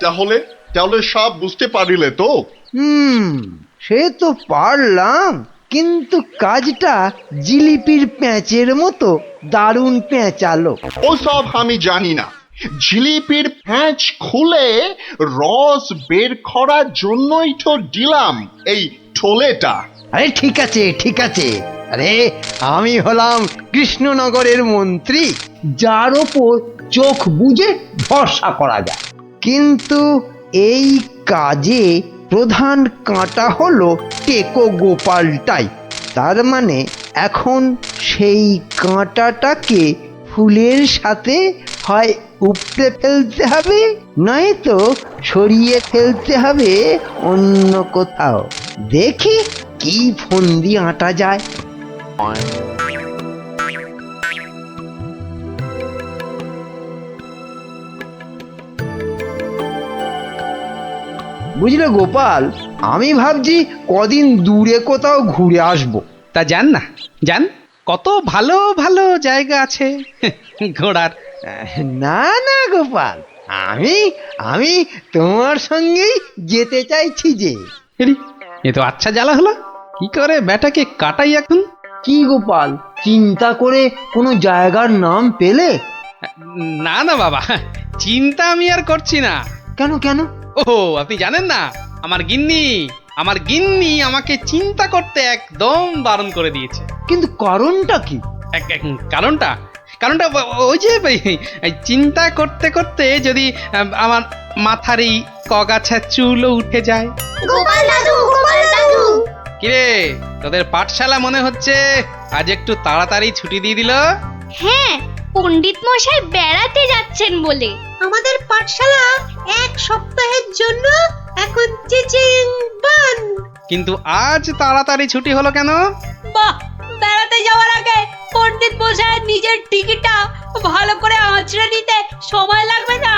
তাহলে তাহলে সব বুঝতে পারিলে তো? সে তো পারলাম, কিন্তু কাজটা জিলিপির প্যাঁচের মতো দারুণ পেঁচালো। ওসব আমি জানি না। জিলিপির প্যাঁচ খুলে রস বের করার জন্যই তো দিলাম এই ঠোলেটা। আরে ঠিক আছে ঠিক আছে, আরে আমি হলাম কৃষ্ণনগরের মন্ত্রী, যার ওপর চোখ বুজে ভরসা করা যায়। কিন্তু এই কাজে প্রধান কাঁটা হলো টেকো গোপালটাই। তার মানে এখন সেই কাঁটাটাকে ফুলের সাথে হয় উপড়ে ফেলতে হবে, নয়তো সরিয়ে ফেলতে হবে অন্য কোথাও। দেখি কি ফন্দি আঁটা যায়। বুঝলে গোপাল, আমি ভাবছি কদিন দূরে কোথাও ঘুরে আসবো। তা যান না, যান, কত ভালো ভালো জায়গা আছে ঘোরার। না না গোপাল, আমি আমি তোমার সঙ্গেই যেতে চাইছি যে। এরি, এ তো আচ্ছা জ্বালা হলো। কি করে ব্যাটাকে কাটাই এখন? কি গোপাল, চিন্তা করে কোনো জায়গার নাম পেলে? না না বাবা, চিন্তা আমি আর করছি না। কেন কেন? ও আপনি জানেন না, আমার গিন্নি আমাকে চিন্তা করতে একদম বারণ করে দিয়েছে। কিন্তু কারণটা কি? কারণটা কারণটা ওই যে এই চিন্তা করতে করতে যদি আমার মাথার এই কগাছা চুলও উঠে যায়। গোপাল দাদু, গোপাল দাদু। কিরে, তোদের পাঠশালা মনে হচ্ছে আজ একটু তাড়াতাড়ি ছুটি দিয়ে দিল। হ্যাঁ, পণ্ডিত মশাই বেড়াতে যাচ্ছেন বলে। আমাদের পাঠশালা এক সপ্তাহের জন্য এখন চিচিং বান। কিন্তু আজ তাড়াতাড়ি ছুটি হলো কেন? বাহ, বেড়াতে যাওয়ার আগে পণ্ডিত মশাই নিজের টিকিটটা ভালো করে আঁচড়ে নিতে সময় লাগবে না?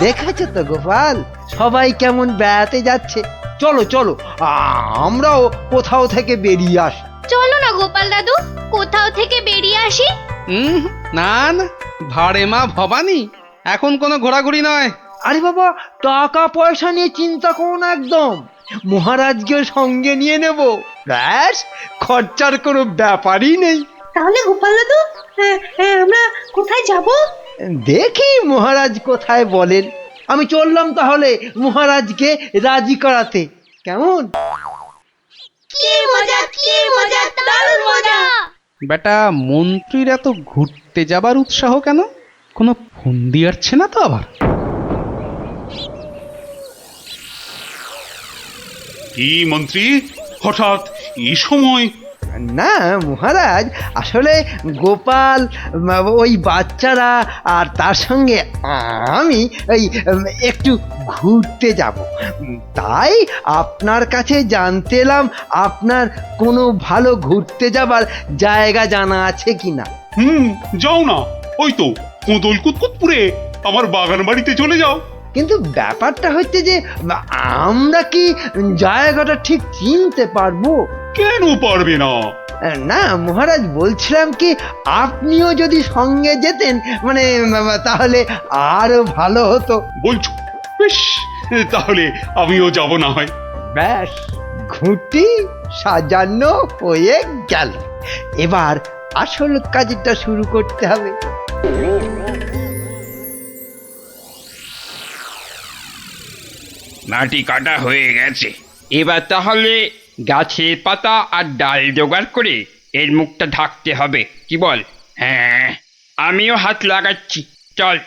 দেখেছো তো গোপাল, সবাই কেমন বেড়াতে যাচ্ছে। চলো চলো, আমরাও কোথাও থেকে বেরিয়ে আসি। চলো না গোপাল দাদু, কোথাও থেকে বেরিয়ে আসি। না না, ভাড়ে মা ভবানী, এখন কোনো ঘোরাঘুরি নয়। আরে বাবা, টাকা পয়সা নিয়ে চিন্তা করো না একদম। মহারাজকে সঙ্গে নিয়ে নেব, ব্যাস, খরচার কোনো ব্যাপারই নেই। তাহলে গোপাল দাদু, আমরা কোথায় যাব? দেখি মহারাজ কোথায় বলেন। আমি চললাম তাহলে মহারাজকে রাজি করাতে, কেমন? কি মজা, কি মজা, দারুণ মজা। বেটা মন্ত্রীর এত ঘুরতে যাবার উৎসাহ কেন? কোনো ফন্দি আসছে না তো আবার? কি মন্ত্রী, হঠাৎ এই সময়? না মহারাজ, আসলে গোপাল, ওই বাচ্চারা আর তার সঙ্গে আমি ওই একটু ঘুরতে যাব, তাই আপনার কাছে জানতে এলাম আপনার কোনো ভালো ঘুরতে যাবার জায়গা জানা আছে কিনা। যাও না, ওই তো কোদল কুতকুতপুরে আমার বাগান বাড়িতে চলে যাও। কিন্তু ব্যাপারটা হচ্ছে যে আমরা কি জায়গাটা ঠিক চিনতে পারবো? কেন পারবে না? না মহারাজ, বলছিলাম কি আপনিও যদি সঙ্গে যেতেন, মানে তাহলে আরো ভালো হতো। বলছো? বেশ, তাহলে আমিও যাব না হয়। ব্যাস, ঘুঁটি সাজানো হয়ে গেল। এবার আসল কাজটা শুরু করতে হবে। মাটি কাটা হয়ে গেছে, এবার তাহলে গাছের পাতা আর ডাল জোগাড় করে এর মুখটা ঢাকতে হবে, কি বল? হ্যাঁ, আমিও হাত লাগাচ্ছি, চল।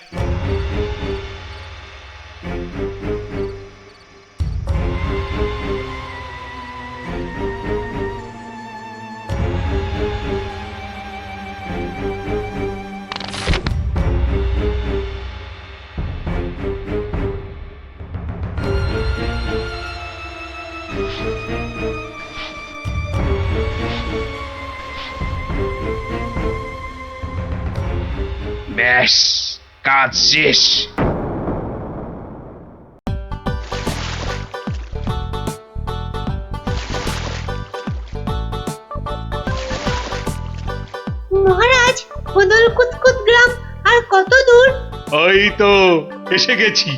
ব্যাস, কাজ শেষ। মহারাজ, কোদল কুতকুত গ্রাম আর কত দূর? এই তো এসে গেছি।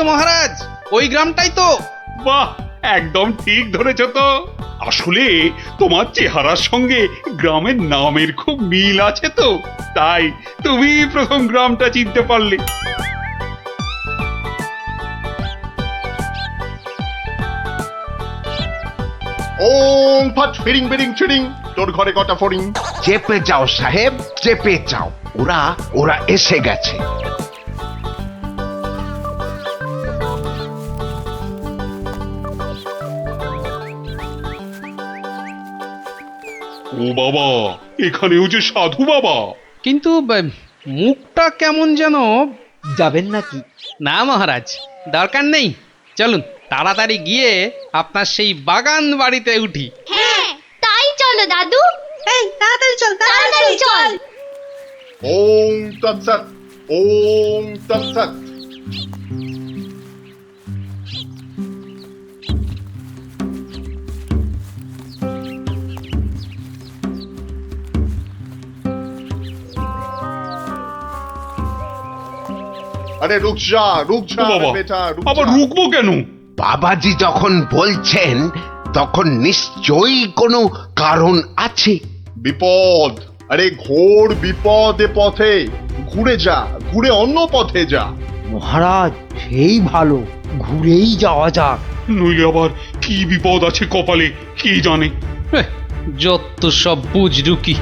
মহারাজ, ওই গ্রামটাই তো। বাহ, একদম ঠিক ধরেছ তো। আসলে তোমার চেহারার সঙ্গে গ্রামের নামের খুব মিল আছে তো, তাই তুমি প্রথম গ্রামটা চিনতে পারলে। ওং ফট ফিরিং বিরিং ফিরিং, তোর ঘরে কটা ফড়িং? চেপে যাও সাহেব, চেপে যাও, ওরা ওরা এসে গেছে। ও বাবা, এখানেও যে সাধু বাবা। কিন্তু মুখটা কেমন যেন। যাবেন নাকি? না মহারাজ, দরকার নেই। চলুন তাড়াতাড়ি গিয়ে আপনার সেই বাগান বাড়িতে উঠি। হ্যাঁ, তাই চলো দাদু। এই তাড়াতাড়ি চল, তাড়াতাড়ি চল। ওং তৎসৎ, ওং তৎসৎ। আরে রুক যা, রুক ও যা বাবা, বেটা, রুক আবার যা। রুকবো কেন? বাবাজি যখন বলছেন তখন নিশ্চয়ই কোনো কারণ আছে। বিপদ, আরে ঘোর বিপদ এ পথে। ঘুরে যা, ঘুরে অন্য পথে যা। মহারাজ, সেই ভালো, ঘুরেই যাওয়া যাক। নইলে আবার কি বিপদ আছে কপালে, কি জানে। হেহ, যত সব বুঝরুকি।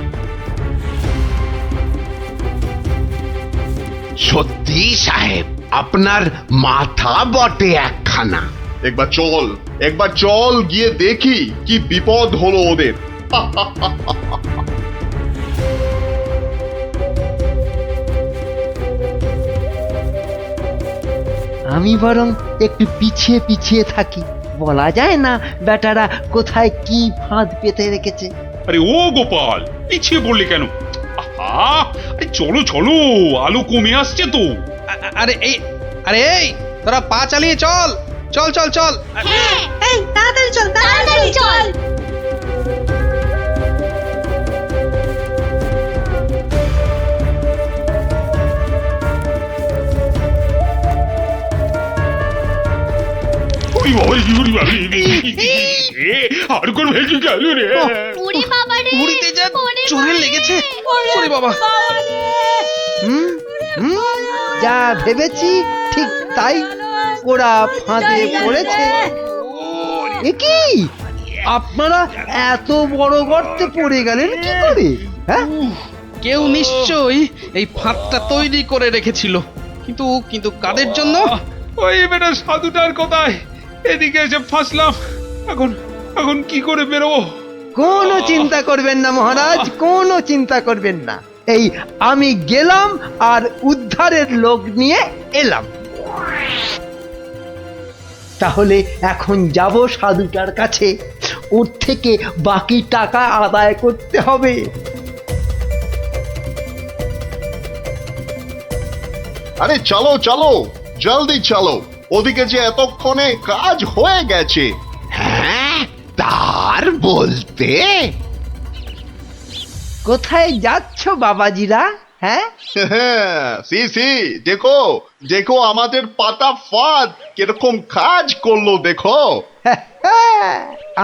সত্যি সাহেব, আপনার মাথা বটে একখানা। একবার চল, একবার চল, গিয়ে দেখি কি বিপদ হলো ওদের। আমি বরং একটু পিছিয়ে পিছিয়ে থাকি, বলা যায় না বেটারা কোথায় কি ফাঁদ পেতে রেখেছে। আরে ও গোপাল, পিছিয়ে পড়লে কেন? আহা, আরে চলো চলো, আলো কমে আসছে তো। আরে এই, তোরা পা চালিয়ে চল, চল চল চল। হ্যাঁ, এই তাড়াতাড়ি চল, তাড়াতাড়ি চল। ওরে বাবা, ওরে বাবা, আর কোন ভেসে গেল রে। ওরে বাবা রে, ঘুরিতে যা ওরে চোরে বাবা লেগেছে। রে। ওরে বাবা। হুম হুম, যা ভেবেছি ঠিক তাই, ওরা ফাঁদে পড়েছে। এ কি, আপনারা এত বড় গর্তে পড়ে গেলেন কি করে? হ্যাঁ, কেউ নিশ্চয়ই এই ফাঁদটা তৈরি করে রেখেছিল, কিন্তু কিন্তু কাদের জন্য? ওই বেটা সাধুটার কথায় এদিকে এসে ফাঁসলাম। এখন এখন কি করে বেরোবো? কোনো চিন্তা করবেন না মহারাজ, কোনো চিন্তা করবেন না। এই আমি গেলাম আর উদ্ধারের লোক নিয়ে এলাম। তাহলে এখন যাব সাধুটার কাছে, ওর থেকে বাকি টাকা আদায় করতে হবে। আরে চলো চলো, জলদি চলো, ওদিকে যে এতক্ষণে কাজ হয়ে গেছে। হ্যাঁ, তার বলতে কোথায় যাচ্ছ বাবাজিরা? হ্যাঁ, সি সি, দেখো দেখো আমাদের পাতা ফাঁদ কিরকম কাজ করলো দেখো।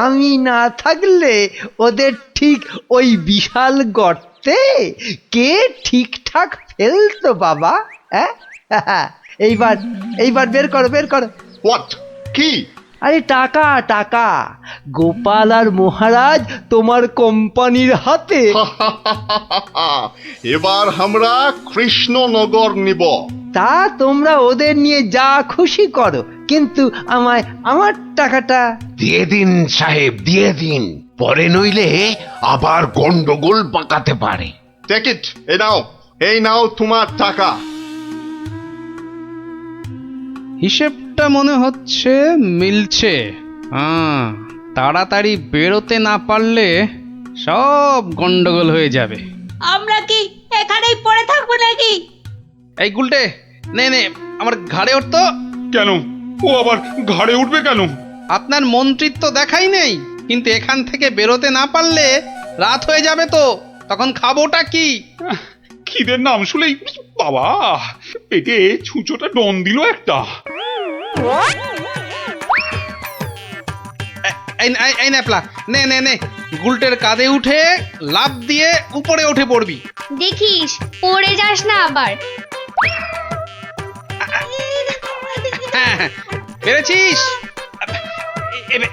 আমি না থাকলে ওদের ঠিক ওই বিশাল গর্তে কে ঠিকঠাক ফেলতো বাবা? হ্যাঁ, এইবার এইবার বের করো, বের করো। হোয়াট? কি? আরে টাকা, টাকা। গোপাল আর মহারাজ তোমার কোম্পানির হাতে। এবার আমরা কৃষ্ণনগর নিব। তা তোমরা ওদের নিয়ে যা খুশি করো, কিন্তু আমায় আমার টাকাটা। দিয়ে দিন সাহেব, দিয়ে দিন, পরে নইলে আবার গন্ডগোল পাকাতে পারে। টেক ইট, এই নাও তোমার টাকা। হিসেবটা মনে হচ্ছে মিলছে। হ্যাঁ, তাড়াতাড়ি বেরোতে না পারলে সব গন্ডগোল হয়ে যাবে। আমরা কি এখানেই পড়ে থাকবো নাকি? এই গুলটে, নে নে আমার ঘাড়ে উঠতো। কেন? ও আবার ঘাড়ে উঠবে কেন? আপনার মন্ত্রিত্ব দেখাই নেই, কিন্তু এখান থেকে বেরোতে না পারলে রাত হয়ে যাবে তো, তখন খাবোটা কি? খিদের নাম শুলেই বাবা পেটে ছুঁচোটা ডন দিল একটা। এই ন্যাপলা, নে নে নে, গুলটের কাঁধে উঠে লাফ দিয়ে উপরে উঠে পড়বি। দেখিস পড়ে যাস না আবার। হ্যাঁ হ্যাঁ, পেরেছিস।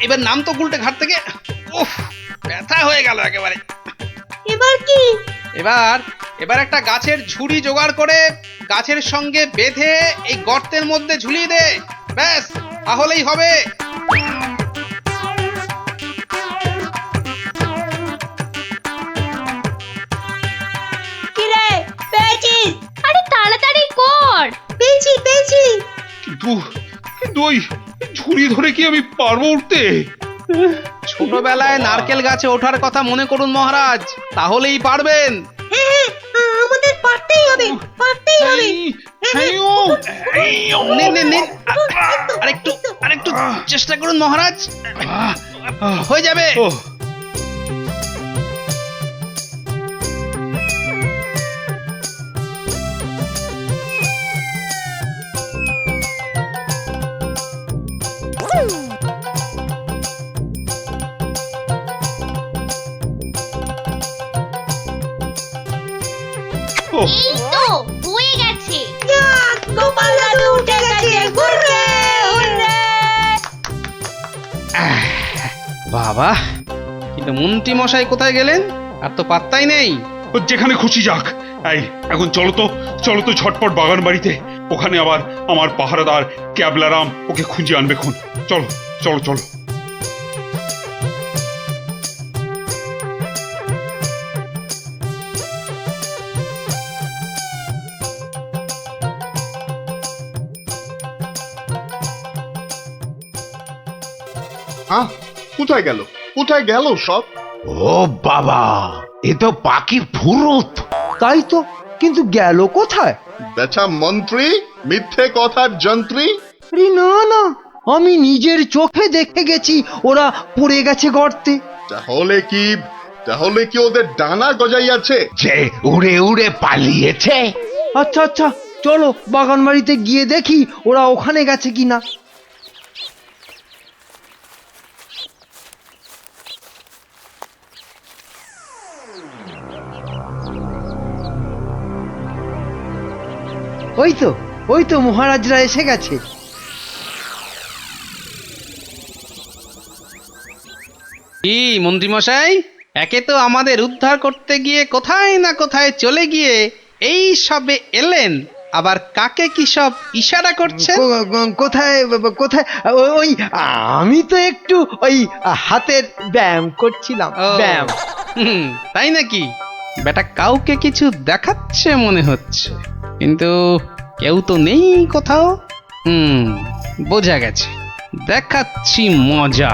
এবার নাম তো গুলটে ঘাট থেকে। উফ, ব্যথা হয়ে গেল একেবারে। এবার কি? এবার একটা গাছের ঝুড়ি জোগাড় করে গাছের সঙ্গে বেঁধে এই গর্তের মধ্যে ঝুলিয়ে দে, ব্যাস তাহলেই হবে। কিরে পেয়েছিস? আরে তাড়াতাড়ি কর। পেয়েছি। কিন্তু কিন্তু ওই ঝুড়ি ধরে কি আমি পারবো উঠতে? ছোটবেলায় নারকেল গাছে ওঠার কথা মনে করুন মহারাজ, তাহলেই পারবেন। হ্যাঁ, আমাদের পারতেই হবে। নিন আরেকটু চেষ্টা করুন মহারাজ, হয়ে যাবে। ও এই তো হয়ে গেছে। গোপাল দাদু উঠে গেছে। Hooray hooray. বাবা, কিন্তু মন্ত্রী মশাই কোথায় গেলেন? আর তো পাত্তাই নেই। ও যেখানে খুশি যাক। এই এখন চলো তো ঝটপট বাগান বাড়িতে। ওখানে আবার আমার পাহারাদার ক্যাবলারাম ওকে খুঁজে আনবে খুন। চলো। হ্যাঁ, কোথায় গেল সব? ও বাবা, এ তো পাখির ফুরুত। তাই তো, কিন্তু গেল কোথায়? বেটা মন্ত্রী, মিথ্যে কথার যন্ত্রী। আরে না, আমি নিজের চোখে দেখে গেছি ওরা পড়ে গেছে গর্তে। তাহলে কি ওদের ডানা গজাইয়াছে? যে উড়ে উড়ে পালিয়েছে। আচ্ছা, চলো বাগান বাড়িতে গিয়ে দেখি ওরা ওখানে গেছে কিনা। ওই তো মহারাজরা এসে গেছে। কি মন্ত্রী মশাই, একে তো আমাদের উদ্ধার করতে গিয়ে কোথায় না কোথায় চলে গিয়ে এই সবে এলেন, আবার কাকে কি সব ইশারা করছেন? কোথায় ওই আমি তো একটু ওই হাতের ব্যায়াম করছিলাম। ও, ব্যায়াম। তাই নাকি? বেটা কাউকে কিছু দেখাচ্ছে মনে হচ্ছে, কিন্তু কেউ তো নেই কোথাও। বোঝা গেছে, দেখাচ্ছি মজা।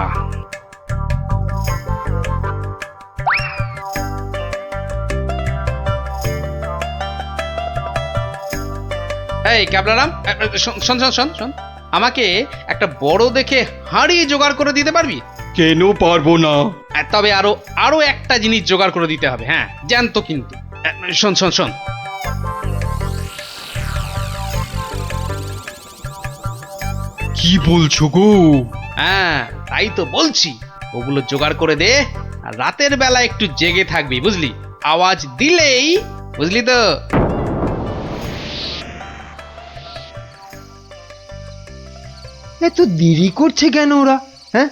এই ক্যাবলারাম, শোন, আমাকে একটা বড় দেখে হাঁড়ি জোগাড় করে দিতে পারবি? কেন পারবো না? তবে আরো একটা জিনিস জোগাড় করে দিতে হবে। হ্যাঁ, জ্যান্ত কিন্তু। শোন। কি বলছো গো? হ্যাঁ, তাই তো বলছি, ওগুলো জোগাড় করে দে। আর রাতের বেলা একটু জেগে থাকবি, বুঝলি? আওয়াজ দিলেই, বুঝলি তো? এত দেরি করছে কেন ওরা? হ্যাঁ,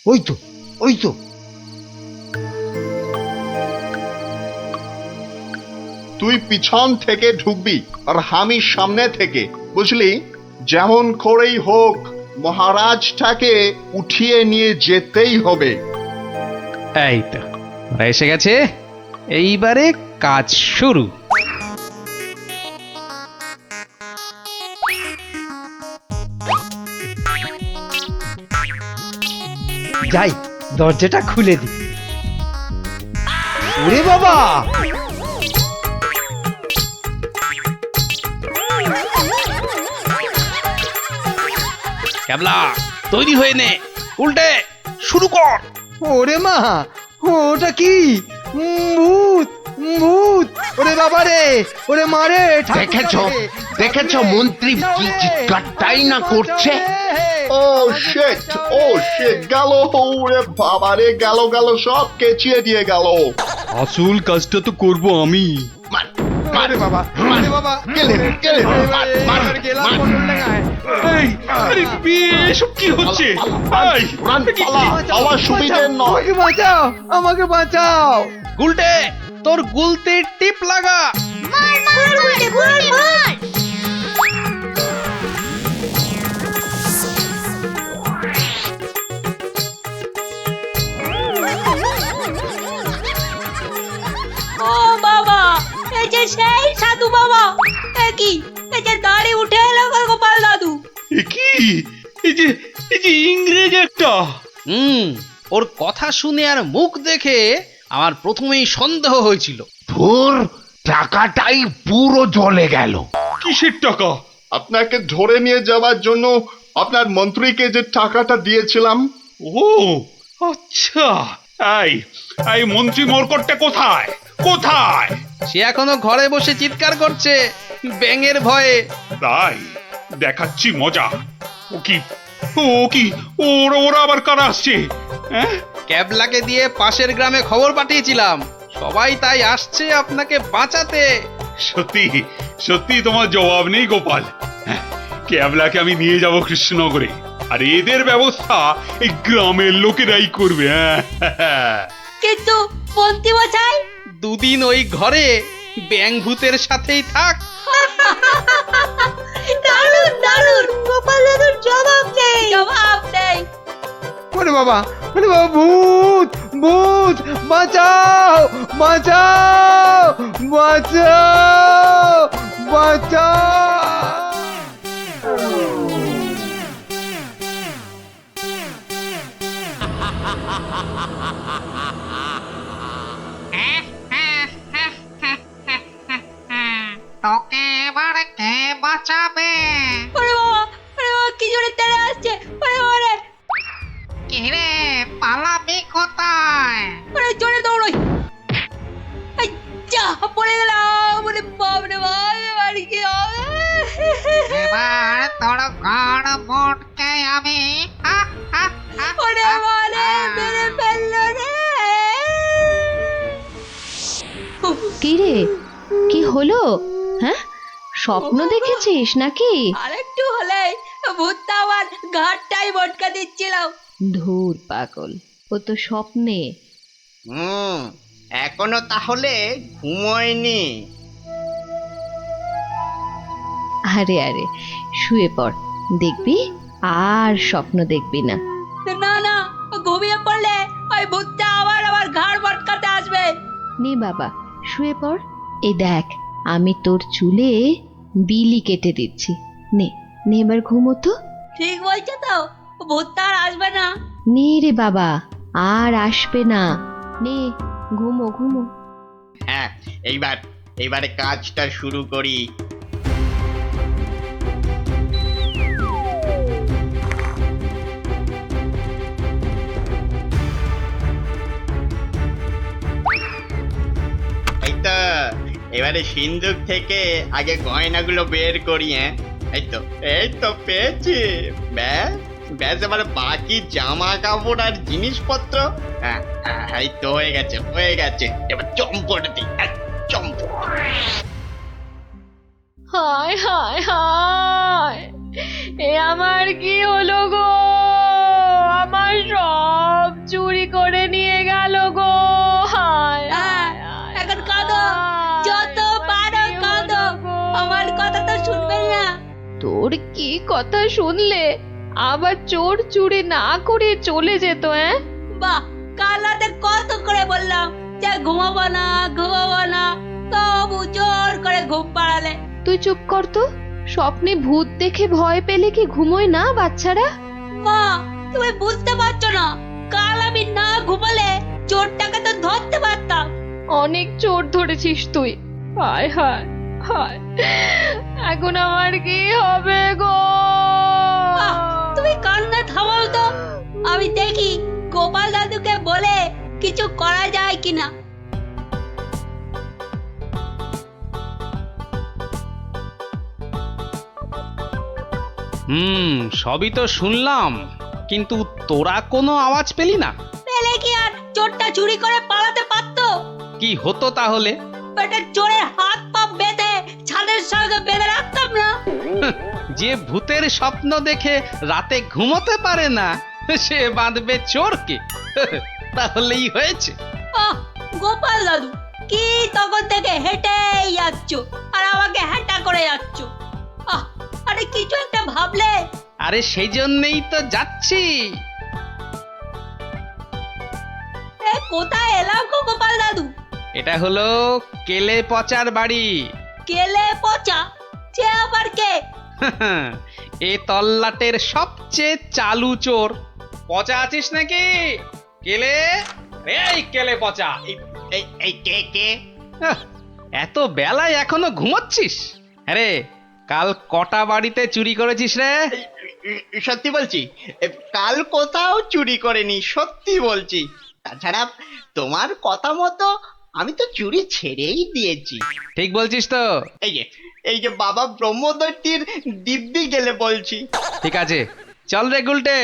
ওই তো। তুই পিছন থেকে ঢুকবি আর আমি সামনে থেকে, বুঝলি? যেমন করেই হোক মহারাজটাকে উঠিয়ে নিয়ে যেতেই হবে। এই তো ওরা এসে গেছে, এইবারে কাজ শুরু। যাই, দরজাটা খুলে দি। ওরে বাবা, ক্যাবলা তৈরি হয়ে নে, উল্টে শুরু কর। ওরে মা, ওটা কি? ভূত! ওরে বাবা রে, ওরে মারে, দেখেছো দেখেছো মন্ত্রী কি চিৎকারটাই না করছে। ও শিট, গেল, ওরে বাবা রে, গেল গেল, সব কেচিয়ে দিয়ে গেল। আসল কাজটা তো করব আমি। মার, মার, বাবা, মার, বাবা, গেলে, গেলে, মার, মার, গেলাম মার। পটল ডাঙায়। এই, আরে এসব কি হচ্ছে? এই, রান, পালা, পালা, সুবিধে নয়। আমাকে বাঁচাও, আমাকে বাঁচাও। গুলটে, তোর গুলতির টিপ লাগা। মার মার গুলটে মার মার। ও বাবা, এই যে সেই সাধু বাবা, কি এই যে দাড়ি উঠে এলো গোপাল দাদু। এ কি? এই যে ইংরেজ একটা। ওর কথা শুনে আর মুখ দেখে আমার প্রথমেই সন্দেহ হয়েছিল। ধুর, টাকাটাই পুরো জ্বলে গেল। কিসের টাকা? আপনাকে ধরে নিয়ে যাওয়ার জন্য আপনার মন্ত্রীকে যে টাকাটা দিয়েছিলাম। ও আচ্ছা, এই মন্ত্রী মরকটটা কোথায়? কোথায়? সে এখনো ঘরে বসে চিৎকার করছে ব্যাঙের ভয়ে। তাই দেখাচ্ছি মজা। ও কি ওরা আবার কারা আসছে? হ্যাঁ, ক্যাবলাকে দিয়ে পাশের গ্রামে খবর পাঠিয়েছিলাম, সবাই তাই আসছে আপনাকে বাঁচাতে। সত্যি সত্যি তোমার জবাব নেই গোপাল। হ্যাঁ, ক্যাবলাকে আমি নিয়ে যাব কৃষ্ণনগরে, আর এদের ব্যবস্থা এই গ্রামের লোকেরাই করবে। হ্যাঁ, কিন্তু মন্ত্রী মশাই, দুদিন ওই ঘরে ব্যাঙ ভূতের সাথেই থাক। দারুণ দারুণ, গোপাল দাদুর জবাব নেই, জবাব নেই। ওরে বাবা, ভূত, ভূত, বাঁচাও, বাঁচাও, বাঁচাও, বাঁচাও। তোকে এবার কে বাঁচাবে? ওরে বাবা, কি জোরে তেড়ে আসছে, ওরে বাবা রে, কিরে পালাবি কোথায়? ওরে জোরে দৌড়ই। এই যা, পড়ে গেলাম, ওরে বাপ রে বাপ, এবার কি হবে? এবার তোর ঘর মোটকে আমি ওরে বাবা রে, মেরে ফেললো রে। কি রে, কি হলো? হ্যাঁ, স্বপ্ন দেখেছিস নাকি? আরেকটু হলেই ভূতটা আমার ঘাটটাই মটকা দিচ্ছিল। ধুর পাগল, ও তো স্বপ্নে। এখনো তাহলে ঘুমোয়নি? আরে আরে, শুয়ে পড়, দেখবি আর স্বপ্ন দেখবি না। না না, ঘুমিয়ে পড়লে ওই ভূতটা আবার আমার ঘাড় মটকাতে আসবে। নে বাবা, শুয়ে পড়। এই দেখ, আমি তোর চুলে বিলি কেটে দিচ্ছি। নে নে, এবার ঘুমো তো। ঠিক বলছো তো, ভূতটা আর আসবে না। নে রে বাবা, আর আসবে না। নে, ঘুমো ঘুমো। হ্যাঁ, এইবারে কাজটা শুরু করি। এই তো, এবারে সিন্ধুক থেকে আগে গয়নাগুলো বের করি। হ্যাঁ, এই তো পেয়েছি। ব্যাস ব্যাস, এবারে বাকি জামা কাপড় আর জিনিসপত্র। হ্যাঁ, এই তো হয়ে গেছে। এবার চম্পট দিই, চম্পট। হায় হায় হায়, এ আমার কি হলো গো? আমার সব চুরি করে নিয়ে গেল গো। হায় হায় হায়, এখন কাঁদো, যত পারো কাঁদো, আমার কথা তো শুনবে না। তোর কি কথা শুনলে আবার চোর চুরি না করে চলে যেত? বাহ, কাল রাতে কত করে বললাম যে ঘুমাবো না, তবু জোর করে ঘুম পাড়ালে। তুই চুপ কর তো। স্বপ্নে ভূত দেখে ভয় পেলে কি ঘুমোয় না বাচ্চারা? মা, তুমি বুঝতে পারছো না, কাল আমি না ঘুমালে চোরটাকে তো ধরতে পারতাম। অনেক চোর ধরেছিস তুই। হায় হায় হায়, এখন আমার কি হবে গো? তুমি কান্না থামাও তো, আমি দেখি গোপাল দাদুকে বলে কিছু করা যায় কিনা। সবই তো শুনলাম, কিন্তু তোরা কোনো আওয়াজ পেলি না। পেলে কি আর চোরটা চুরি করে পালাতে পারতো? কি হতো তাহলে? বেটা চোরের হাত পা বেঁধে ছাদের সঙ্গে বেঁধে রাখতাম না। যে ভূতের স্বপ্ন দেখে রাতে ঘুমোতে পারে না, সে বাঁধবে চোরকে। তাহলেই হয়েছে। আহ, গোপাল দাদু কি তখন থেকে হেঁটেই যাচ্ছ আর আমাকে হ্যাঁটা করে যাচ্ছ। আরে কিছু একটা ভাবলে। আরে সেই জন্যই তো যাচ্ছি। কোথায় এলাম গো গোপাল দাদু? এটা হলো কেলে পচার বাড়ি। কেলে পচা? সে আবার কে? এ তল্লাটের সবচেয়ে চালু চোর। পচা আছিস নাকি? কেলে, এই কেলে পচা। এই কে কে? এত বেলায় এখনো ঘুমাচ্ছিস? আরে কাল কটা বাড়িতে চুরি করেছিস রে? সত্যি বলছি, কাল কোথাও চুরি করেনি, সত্যি বলছি। তাছাড়া তোমার কথা মতো আমি তো চুরি ছেড়েই দিয়েছি। ঠিক বলছিস তো? এই যে বাবা ব্রহ্মদত্তির দিব্যি গেলে বলছি। ঠিক আছে, চল রে গুলটে।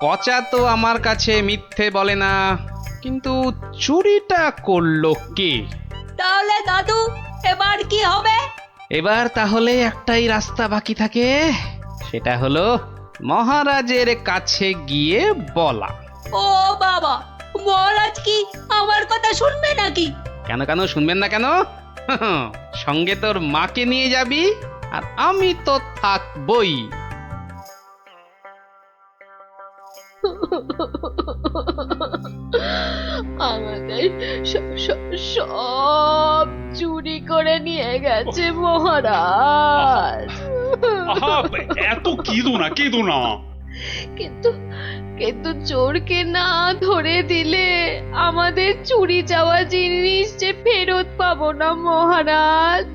পচা তো আমার কাছে মিথ্যে বলে না, কিন্তু চুরিটা করলো কে? তাহলে দাদু এবার কি হবে? এবার তাহলে একটাই রাস্তা বাকি থাকে, সেটা হলো মহারাজের কাছে গিয়ে বলা। ও বাবা, মহারাজ কি আমার কথা শুনবে নাকি? কেন কেন শুনবেন না কেন? সঙ্গে তোর মাকে নিয়ে যাবি, আর আমি তো থাকবই। আমাদের সব চুরি করে নিয়ে গেছে মহারাজ। এত কেঁদো না। কিন্তু চোরকে না ধরে দিলে আমাদের চুরি যাওয়া জিনিস যে ফেরত পাবো না মহারাজ।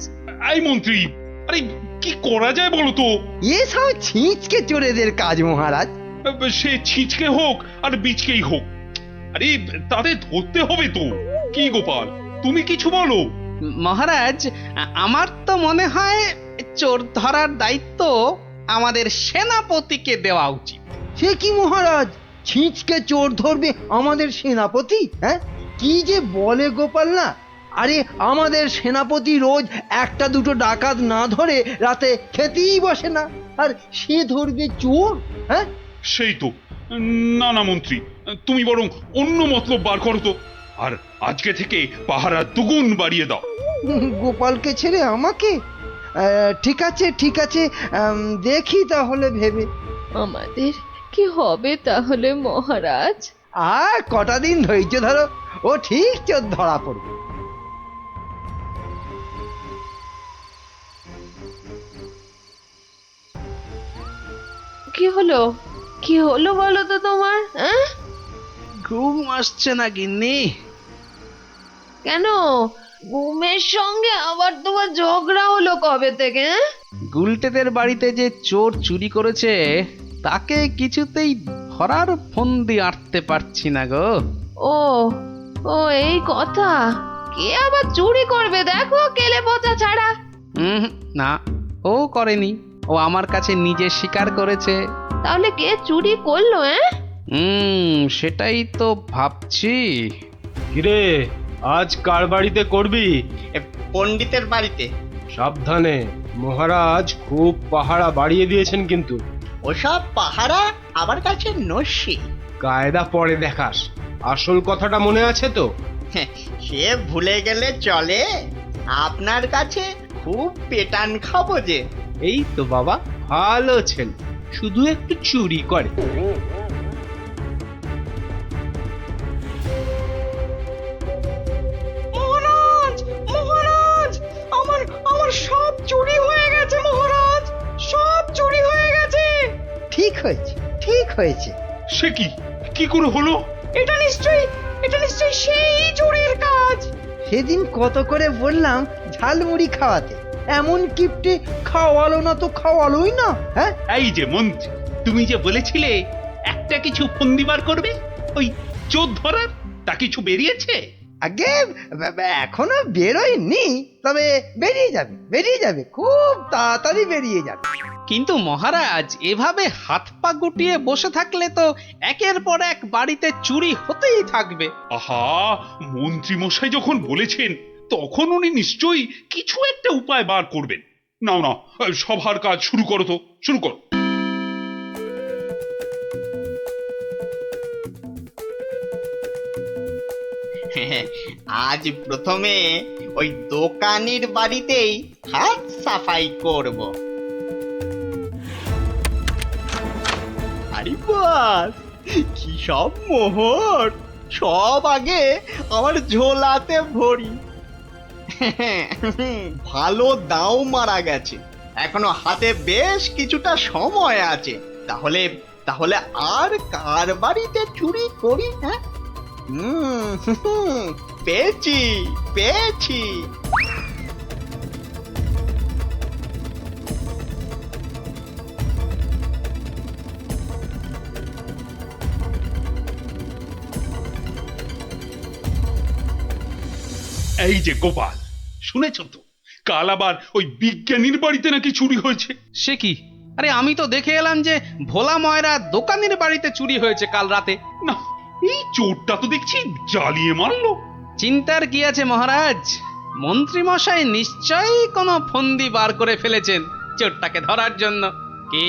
এই মন্ত্রী, আরে কি করা যায় বলো তো? এসব ছিঁচকে চোরেদের কাজ মহারাজ। সে ছিঁচকে হোক আর বিচকেই হোক, আরে তাদের ধরতে হবে তো। কি গোপাল, তুমি কিছু বলো। মহারাজ, আমার তো মনে হয় চোর ধরার দায়িত্ব আমাদের সেনাপতিকে দেওয়া উচিত। সে কি মহারাজ, ছিঁচকে চোর ধরবে আমাদের সেনাপতি? হ্যাঁ, কি যে বলে গোপাল না। আরে আমাদের সেনাপতি রোজ একটা দুটো ডাকাত না ধরে রাতে খেতেই বসে না, আর সে ধরবে চোর? হ্যাঁ, সেই তো। না মন্ত্রী, তুমি বরং অন্য মতলব বার করো তো, আর আজকে থেকে পাহারা দুগুণ বাড়িয়ে দাও। গোপালকে ছেড়ে আমাকে? ঠিক আছে, দেখি তাহলে ভেবে। আমাদের কি হবে তাহলে মহারাজ? আর কটা দিন ধৈর্য ধরো, ও ঠিক চোর ধরা পড়বে। কি হলো বলো তো তোমার? ঘুম আসছে না গিন্নি? কেন, ঘুমের সঙ্গে আবার তোমার ঝগড়া হলো কবে থেকে? গুলটেদের বাড়িতে যে চোর চুরি করেছে তাকে কিছুতেই ধরার ফন্দি আঁটতে পারছি না গো। ও এই কথা। কে আবার চুরি করবে দেখো কেলে পচা ছাড়া? না, ও করেনি, ও আমার কাছে নিজে স্বীকার করেছে। তাহলে কে চুরি করলো? সেটাই তো ভাবছি। কিরে, আজ কার বাড়িতে করবি? পণ্ডিতের বাড়িতে। সাবধানে, মহারাজ খুব পাহারা বাড়িয়ে দিয়েছেন কিন্তু। ওসব পাহারা আমার কাছে নস্যি। কায়দা পরে দেখাস, আসল কথাটা মনে আছে তো? সে ভুলে গেলে চলে? আপনার কাছে খুব পেটান খাবো যে। এই তো বাবা, ভালো ছেলে, শুধু একটু চুরি করে। মহারাজ, আমার সব চুরি হয়ে গেছে মহারাজ, সব চুরি হয়ে গেছে। ঠিক হয়েছে। সে কি করে হলো? এটা নিশ্চয়ই সেই চোরের কাজ। সেদিন কত করে বললাম ঝালমুড়ি খাওয়াতে, এমন কিপটে খাওয়ালো না তো খাওয়ালোই না। হ্যাঁ, এই যে মন্ত্রী, তুমি যে বলেছিলে একটা কিছু ফন্দি বার করবে ওই চোর ধরার, তা কিছু বেরিয়েছে? আগে এখনো বেরোয়নি, তবে বেরিয়ে যাবে, খুব তাড়াতাড়ি বেরিয়ে যাবে। কিন্তু মহারাজ, এভাবে হাত পা গুটিয়ে বসে থাকলে তো একের পর এক বাড়িতে চুরি হতেই থাকবে। আহা, মন্ত্রী মশাই যখন বলেছেন তখন উনি নিশ্চয়ই কিছু একটা উপায় বার করবেন। নাও না, সভার কাজ শুরু করো তো, শুরু করো। আজ প্রথমে ওই দোকানির বাড়িতেই হাত সাফাই করব। আরে বাস, কি সব মোহর! সব আগে আমার ঝোলাতে ভরি। ভালো দাও মারা গেছে, এখনো হাতে বেশ কিছুটা সময় আছে। তাহলে তাহলে আর কার বাড়িতে চুরি করি? হ্যাঁ, পেয়েছি পেয়েছি। এই যে গোপাল, শুনেছ তো কাল আবার ওই বিজ্ঞানীর বাড়িতে নাকি চুরি হয়েছে। সে কি? আরে আমি তো দেখে এলাম যে ভোলা ময়রা দোকানের বাড়িতে চুরি হয়েছে কাল রাতে। না, এই চোরটা তো দেখছি জ্বালিয়ে মারলো। চিন্তার কি আছে মহারাজ, মন্ত্রী মশাই নিশ্চয়ই কোনো ফন্দি বার করে ফেলেছেন চোরটাকে ধরার জন্য। কি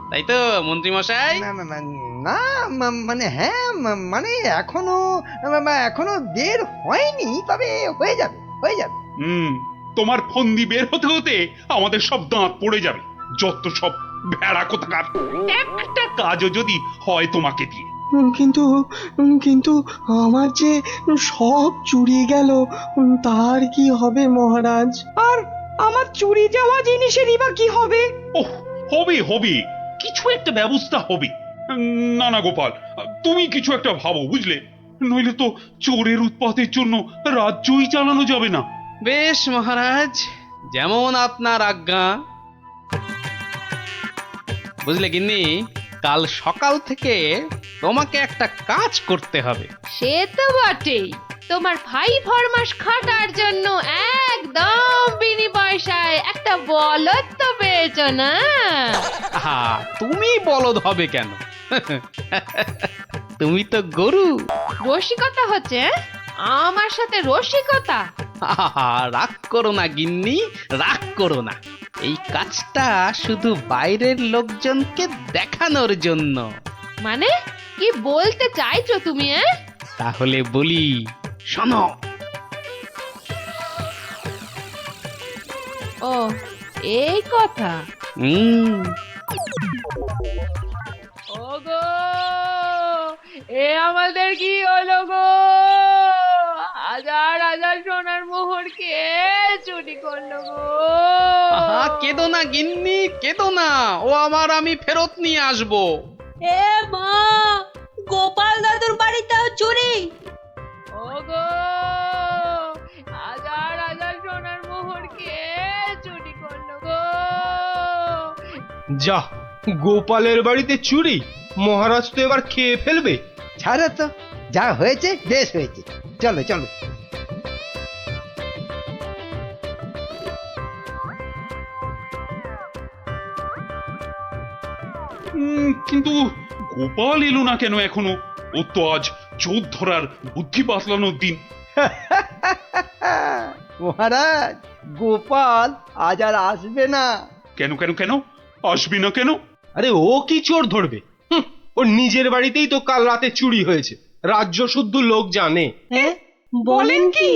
তাই তো মন্ত্রী মশাই? না মানে হ্যাঁ, মানে এখনো বের হয়নি, তবে হয়ে যাবে। তোমার ফন্দি বের হতে হতে আমাদের সব দাঁত পড়ে যাবে। যত সব ভেড়া কোথাকার, একটা কাজও যদি হয় তোমাকে দিয়ে। কিন্তু আমার যে সব চুরি গেল, তার কি হবে মহারাজ? আর আমার চুরি যাওয়া জিনিসেরই বা কি হবে? ওহ, হবে, কিছু একটা ব্যবস্থা হবে। না না গোপাল, তুমি কিছু একটা ভাবো, বুঝলে? নইলে তো চোরের উৎপাতের জন্য রাজ্যই চালানো যাবে না। বেশ মহারাজ, যেমন আপনার আজ্ঞা। বুঝলে গিন্নি, কাল সকাল থেকে তোমাকে একটা কাজ করতে হবে। সে তো বটেই, তোমার ভাই ফরমাস খাটার জন্য একদম বিনি পয়সায় একটা বলদ তো পেয়েছ না? আহা, তুমি বলদ হবে কেন? তুমি তো গরু। রসিকতা হচ্ছে? আমার সাথে রসিকতা? আহা, রাগ করো না গিন্নি, রাগ করো না। এই কাজটা শুধু বাইরের লোকজনকে দেখানোর জন্য। মানে কি বলতে চাইছো তুমি? তাহলে বলি, শোনো। ও, এই কথা। ওগো, এ আমাদের কি হলো গো? হাজার হাজার সোনার মোহর কে চুরি করলো গো? আহা, কেঁদো না গিন্নি, কেঁদো না। ও আমার, আমি ফেরত নিয়ে আসবো। এ মা, গোপাল দাদুর বাড়িতেও চুরি! ওগো, হাজার হাজার সোনার মোহর কে চুরি করলো গো? যা, গোপালের বাড়িতে চুরি! মহারাজ তো এবার খেয়ে ফেলবে। ছাড়ো তো, যা হয়েছে বেশ হয়েছে, চলো চলো। কিন্তু গোপাল এলো না কেন এখনো? ও তো আজ চোর ধরার বুদ্ধি পাতলানোর দিন। মহারাজ, গোপাল আজ আর আসবে না। কেন কেন কেন আসবি না কেন? আরে ও কি চোর ধরবে? ওর নিজের বাড়িতেই তো কাল রাতে চুরি হয়েছে, রাজ্য শুদ্ধ লোক জানে। বলেন কি?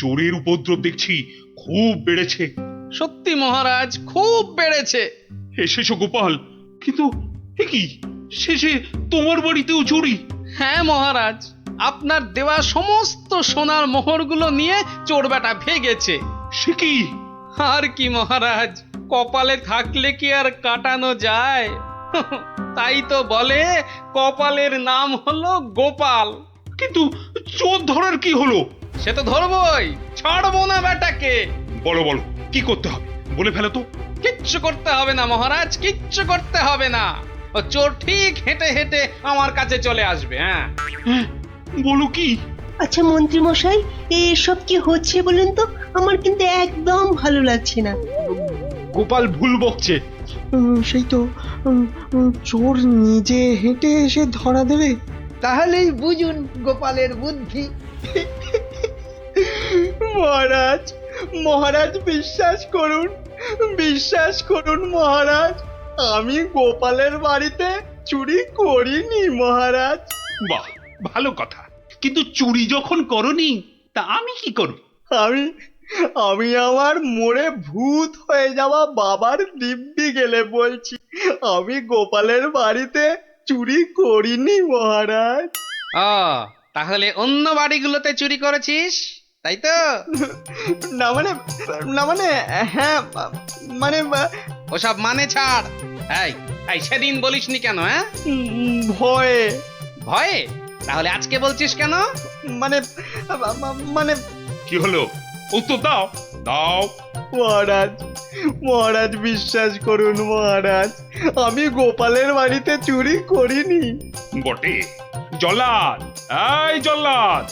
চোরের উপদ্রব দেখছি খুব বেড়েছে। সত্যি মহারাজ, খুব বেড়েছে। এসেছো গোপাল, কিন্তু এ কি, শেষে তোমার বাড়িতেও চুরি? হ্যাঁ মহারাজ, আপনার দেওয়া সমস্ত সোনার মোহরগুলো নিয়ে চোর বেটা ভেগেছে। সে কি? আর কি মহারাজ, কপালে থাকলে কি আর কাটানো যায়? তাই তো বলে কপালের নাম হলো গোপাল। কিন্তু চোর ধরার কি হলো? সে তো ধরবই, ছাড়বো না বেটাকে। বলো বলো, কি করতে হবে বলে ফেলো তো। কিচ্ছু করতে হবে না মহারাজ, কিচ্ছু করতে হবে না। ও চোর ঠিক হেঁটে হেঁটে আমার কাছে চলে আসবে। হ্যাঁ, বলো কি? আচ্ছা মন্ত্রী মশাই, এসব কি হচ্ছে বলুন তো? আমার কিন্তু একদম ভালো লাগছে না। গোপাল ভুল বকছে। সেই তো, চোর নিজে হেঁটে এসে ধরা দেবে। তাহলেই বুঝুন গোপালের বুদ্ধি। মহারাজ, মহারাজ বিশ্বাস করুন মহারাজ, আমি গোপালের বাড়িতে চুরি করিনি মহারাজ। বাহ, ভালো কথা। কিন্তু চুরি যখন করনি তা আমি কি করব? আমি আমার মোড়ে ভূত হয়ে যাওয়া বাবার দিব্যি গেলে বলছি, আমি গোপালের বাড়িতে চুরি করিনি মহারাজ। ও তাহলে অন্য বাড়িগুলোতে চুরি করেছিস, তাই তো? না মানে হ্যাঁ, মানে ওসব মানে ছাড়। এই এই সেদিন বলিসনি কেন? হ্যাঁ, ভয়ে। ভয়ে? তাহলে আজকে বলছিস কেন? মানে মানে কি হলো? উত্তর দাও দাও। মহারাজ বিশ্বাস করুন মহারাজ, আমি গোপালের বাড়িতে চুরি করিনি। বটে? জল্লাদ, এই জল্লাদ!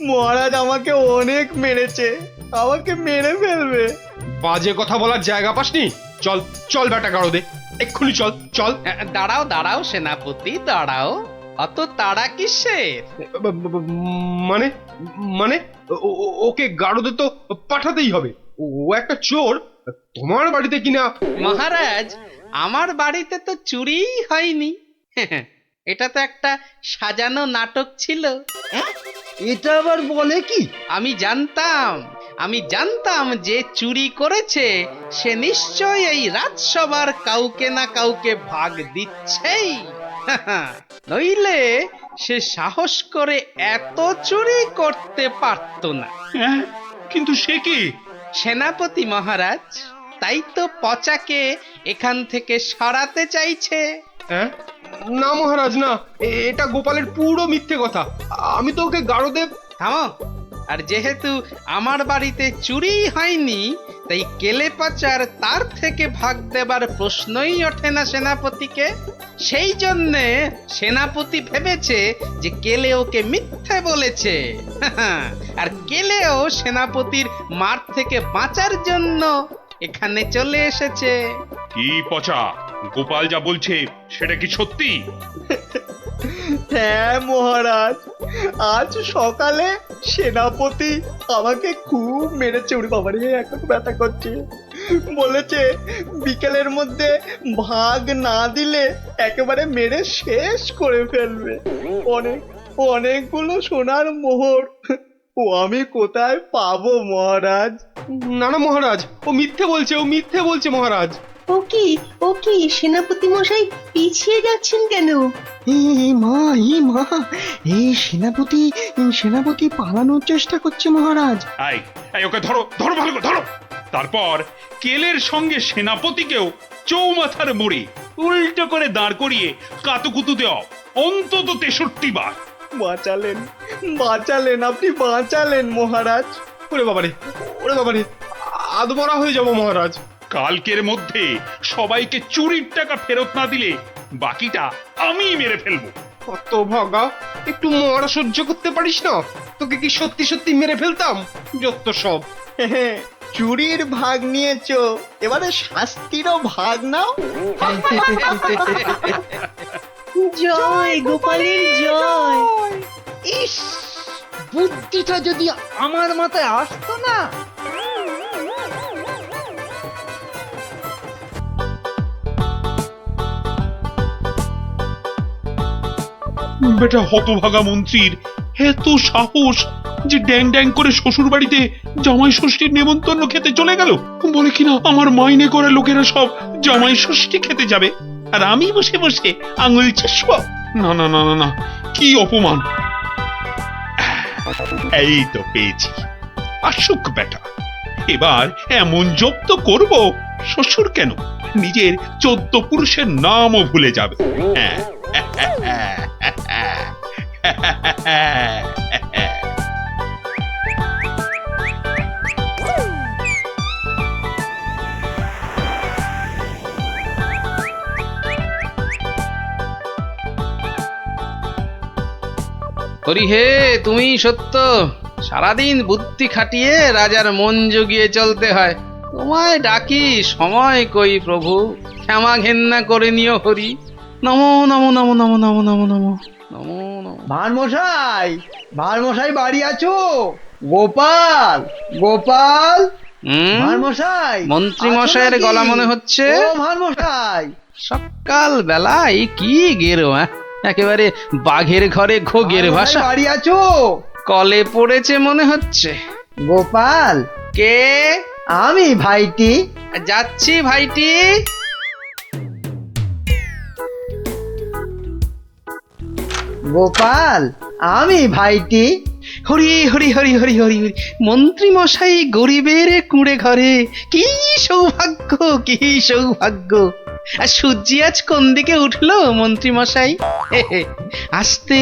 মহারাজ আমাকে অনেক মেরেছে, আমাকে মেরে ফেলবে। বাজে কথা বলার জায়গা পাসনি? চল চল বেটা গাড়ো দে, এক্ষুনি চল চল। দাঁড়াও দাঁড়াও সেনাপতি, দাঁড়াও। অত তাড়া কিসের? মানে মানে ওকে গাড়োদে তো পাঠাতেই হবে। ও একটা চোর, তোমার বাড়িতে কিনা। মহারাজ, আমার বাড়িতে তো চুরিই হয়নি। এটা তো একটা সাজানো নাটক ছিল। এটা আবার বলে কি? আমি জানতাম যে চুরি করেছে সে নিশ্চয়ই এই রাজসভার কাউকে না কাউকে ভাগ দিচ্ছেই। নইলে সে সাহস করে এত চুরি করতে পারত না। হ্যাঁ, কিন্তু সে কি? সেনাপতি মহারাজ, তাই তো পচাকে এখান থেকে সরাতে চাইছে। হ্যাঁ? না মহারাজ না, এটা গোপালের পুরো মিথ্যে কথা। আমি তো ওকে গাড়োদে। থামো। আর যেহেতু আমার বাড়িতে চুরি হয়নি, তাই কেলে পাচার তার থেকে ভাগ দেবার প্রশ্নই ওঠে না সেনাপতিকে। সেই জন্যে সেনাপতি ভেবেছে যে কেলে ওকে মিথ্যে বলেছে। আর কেলেও সেনাপতির মার থেকে বাঁচার জন্য এখানে চলে এসেছে। কি পচা, গোপাল যা বলছে সেটা কি সত্যি? হ্যাঁ মহারাজ, আজ সকালে সেনাপতি আমাকে খুব মেরেছে। ওরে বাবারে, এখন ব্যথা করছে। বলেছে বিকেলের মধ্যে ভাগ না দিলে একেবারে মেরে শেষ করে ফেলবে। অনেকগুলো সোনার মোহর ও আমি কোথায় পাবো মহারাজ? না না মহারাজ, ও মিথ্যে বলছে মহারাজ। ও কি সেনাপতি মশাই পিছিয়ে যাচ্ছেন কেন? মা এই সেনাপতি পালানোর চেষ্টা করছে মহারাজ। এই ওকে ধরো ধরো, ভালো করে ধরো। তারপর কেলের সঙ্গে সেনাপতিকেও চৌমাথার মোড়ে উল্টো করে দাঁড় করিয়ে কাতুকুতু দেওয়া অন্তত 63 বার। বাঁচালেন আপনি, বাঁচালেন মহারাজ। ওরে বাবারে, আদমরা হয়ে যাব মহারাজ। কালকের মধ্যে সবাইকে চুরির টাকা ফেরত না দিলে বাকিটা আমি মেরে ফেলবো। কত ভাগা, একটু মরা সহ্য করতে পারিস না? তোকে কি সত্যি মেরে ফেলতাম? যত সব। চুরির ভাগ নিয়েছো, এবারে শাস্তিরও ভাগ নাও। জয় গোপালের জয়। ইস, বুদ্ধিটা যদি আমার মাথায় আসতো না। বেটা হতভাগা মন্ত্রীর এত সাহস যে ড্যাং ড্যাং করে শ্বশুর বাড়িতে জামাই ষষ্ঠীর নেমন্তন্ন খেতে চলে গেল। বলে কিনা আমার মাইনে করা লোকেরা সব জামাই ষষ্ঠী খেতে যাবে, আর আমি বসে বসে আঙুল চুষবো। না না না না না, কি অপমান! এই তো পেয়েছি, আসুক বেটা। এবার এমন জব্দ করব, শ্বশুর কেন নিজের 14 পুরুষের নামও ভুলে যাবে। হ্যাঁ হরি হে, তুমি সত্য। সারাদিন বুদ্ধি খাটিয়ে রাজার মন জুগিয়ে চলতে হয়। তোমায় ডাকি, সময় কই প্রভু, ক্ষমা ঘেন্না করে নিও হরি। নমো নমো নমো নমো নমো নমো নমো নমো নমো। ভারমশাই, ভারমশাই বাড়ি আছো? গোপাল, গোপাল, ভারমশাই। মন্ত্রী আছো মশাইয়ের নাকি? গলা মনে হচ্ছে। ও ভারমশাই, সকাল বেলায় কি গেরো, একেবারে বাঘের ঘরে ঘোগের ভারমশাই ভাষা। বাড়ি আছো? কলে পড়েছে মনে হচ্ছে। গোপাল, কে? আমি ভাইটি। যাচ্ছি ভাইটি। গোপাল, আমি ভাইটি। হরি হরি হরি হরি হরি হরি। মন্ত্রী মশাই গরিবের কুঁড়ে ঘরে, কি সৌভাগ্য, কি সৌভাগ্য। আর সূর্যি আজ কোন দিকে উঠলো মন্ত্রী মশাই? আসতে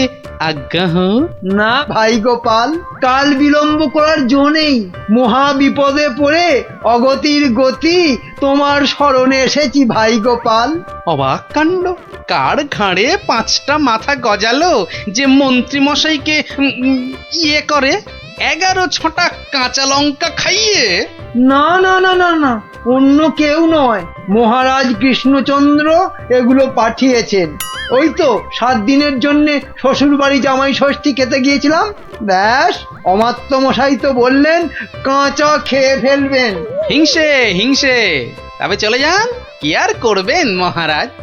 আজ্ঞা হোক। না ভাই গোপাল, কাল বিলম্ব করার জো নেই। মহা বিপদে পড়ে অগতির গতি তোমার স্মরণে এসেছি ভাই গোপাল। অবাক কাণ্ড, কার ঘাড়ে 5টা মাথা গজালো যে মন্ত্রী মশাইকে ইয়ে করে 11 ছটা কাঁচা লঙ্কা খাইয়ে? না না না না না, অন্য কেউ নয়, মহারাজ কৃষ্ণচন্দ্র এগুলো পাঠিয়েছেন। ওই তো 7 দিনের জন্য শ্বশুর বাড়ি জামাই ষষ্ঠী খেতে গিয়েছিলাম, ব্যাস অমাত্য মশাই তো বললেন কাঁচা খেয়ে ফেলবেন। হিংসে হিংসে, তবে চলে যান, কি আর করবেন মহারাজ।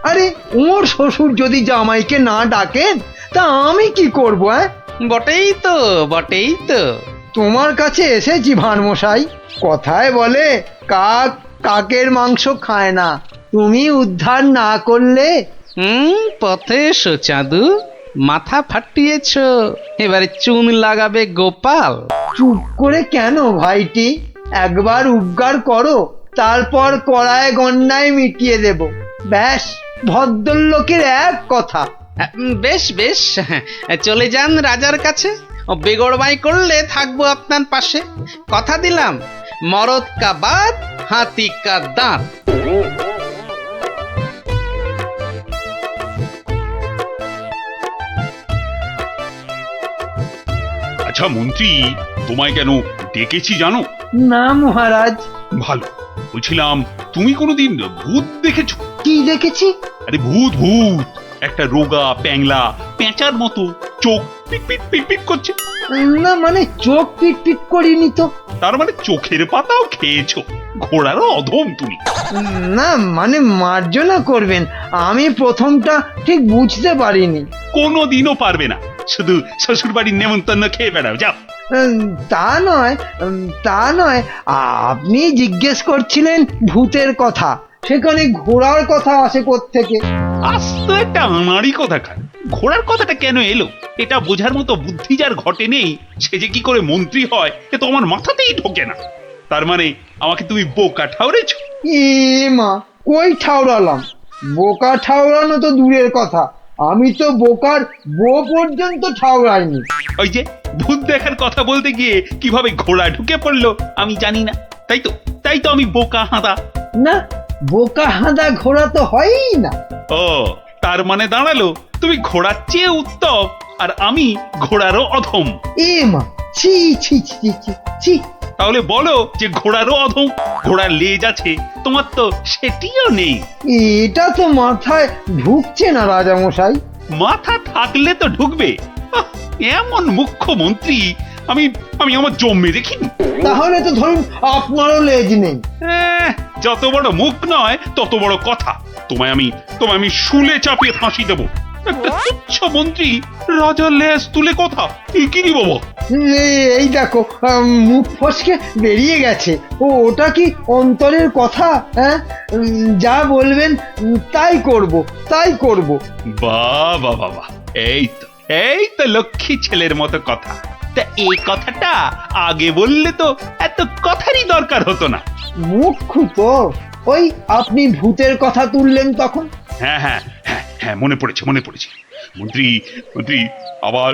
আরে ওর শ্বশুর যদি জামাইকে না ডাকেন তা আমি কি করবো? বটেই তো, বটেই তো। তোমার কাছে এসেছি ভানমশাই। কথায় বলে কাক কাকের মাংস খায় না, তুমি উদ্ধার না করলে। পথে এসো চাঁদু, মাথা ফাটিয়েছ, এবারে চুন লাগাবে গোপাল। চুপ করে কেন ভাইটি? একবার উপকার করো, তারপর কড়ায় গন্ডায় মিটিয়ে দেব। ব্যাস ভদ্রলোকের এক কথা। বেশ বেশ, চলে যান রাজার কাছে। বেগড়বাই করলে থাকবো আপনার পাশে, কথা দিলাম। মরদ কা বাত, হাতি কা দাঁত। আচ্ছা মন্ত্রী, তোমায় কেন ডেকেছি জানো? না মহারাজ। ভালো, বলছিলাম তুমি কোনোদিন ভূত দেখেছো? কি দেখেছি? আরে ভূত ভূত, একটা রোগা প্যাংলা পেঁচার মতো, চোখ পিট পিট পিট পিট করছে। না মানে চোখ পিট পিট করিনি তো। তার মানে চোখের পাতাও খেয়েছো? ঘোড়ারও অধম তুমি। না মানে মার্জনা করবেন, আমি প্রথমটা ঠিক বুঝতে পারিনি। কোনোদিনও পারবে না, শুধু শ্বশুর বাড়ির নেমন্তন্ন খেয়ে বেড়াও, যাও। তা নয়, তা নয়, আপনি জিজ্ঞেস করছিলেন ভূতের কথা, সেখানে ঘোড়ার কথা আসে কোত্থেকে? আস্ত একটা আনাড়ি কথা খান, ঘোড়ার কথাটা কেন এলো এটা বোঝার মতো বুদ্ধি যার ঘটে নেই, সে যে কি করে মন্ত্রী হয় এ তো আমার মাথাতেই ঢোকে না। তার মানে আমাকে তুমি বোকা ঠাউরেছ? এ মা, কই ঠাউরালাম? বোকা ঠাউরানো তো দূরের কথা, আমি তো বোকার বো পর্যন্ত ঠাউরাইনি। ওই যে ভূত দেখার কথা বলতে গিয়ে কিভাবে ঘোড়া ঢুকে পড়লো আমি জানি না, তাই তো আমি বোকা হাঁদা। না, বোকা হাঁদা ঘোড়া তো হয়ই না। ও, তার মানে দাঁড়ালো তুমি ঘোড়ার চেয়ে উত্তম আর আমি ঘোড়ারও অধম। এ মা, ছি ছি ছি ছি ছি। তাহলে বলো যে ঘোড়ারও অধম, ঘোড়ার লেজ আছে, তোমার তো সেটিও নেই। এটা তো মাথায় ঢুকছে না রাজামশাই। মাথা থাকলে তো ঢুকবে। আহ, এমন মুখ্যমন্ত্রী আমি আমি আমার জন্মে দেখিনি। তাহলে তো ধরুন আপনারও লেজ নেই। যত বড় মুখ নয় তত বড় কথা। তোমায় আমি শুলে চাপিয়ে ফাঁসি দেবো। একটা তুচ্ছ মন্ত্রী রাজার লেজ তুলে কথা, কি রে বাবা? এই দেখো, মুখ ফসকে বেরিয়ে গেছে। ওটা কি অন্তরের কথা? হ্যাঁ, যা বলবেন তাই করব, তাই করব। বাহ বাহ বাহ, এই তো লক্ষ্মী ছেলের মতো কথা। তা এই কথাটা আগে বললে তো এত কথারই দরকার হতো না। মুখ্য তো ওই আপনি ভূতের কথা তুললেন তখন। হ্যাঁ হ্যাঁ হ্যাঁ হ্যাঁ, মনে পড়েছে মন্ত্রী আবার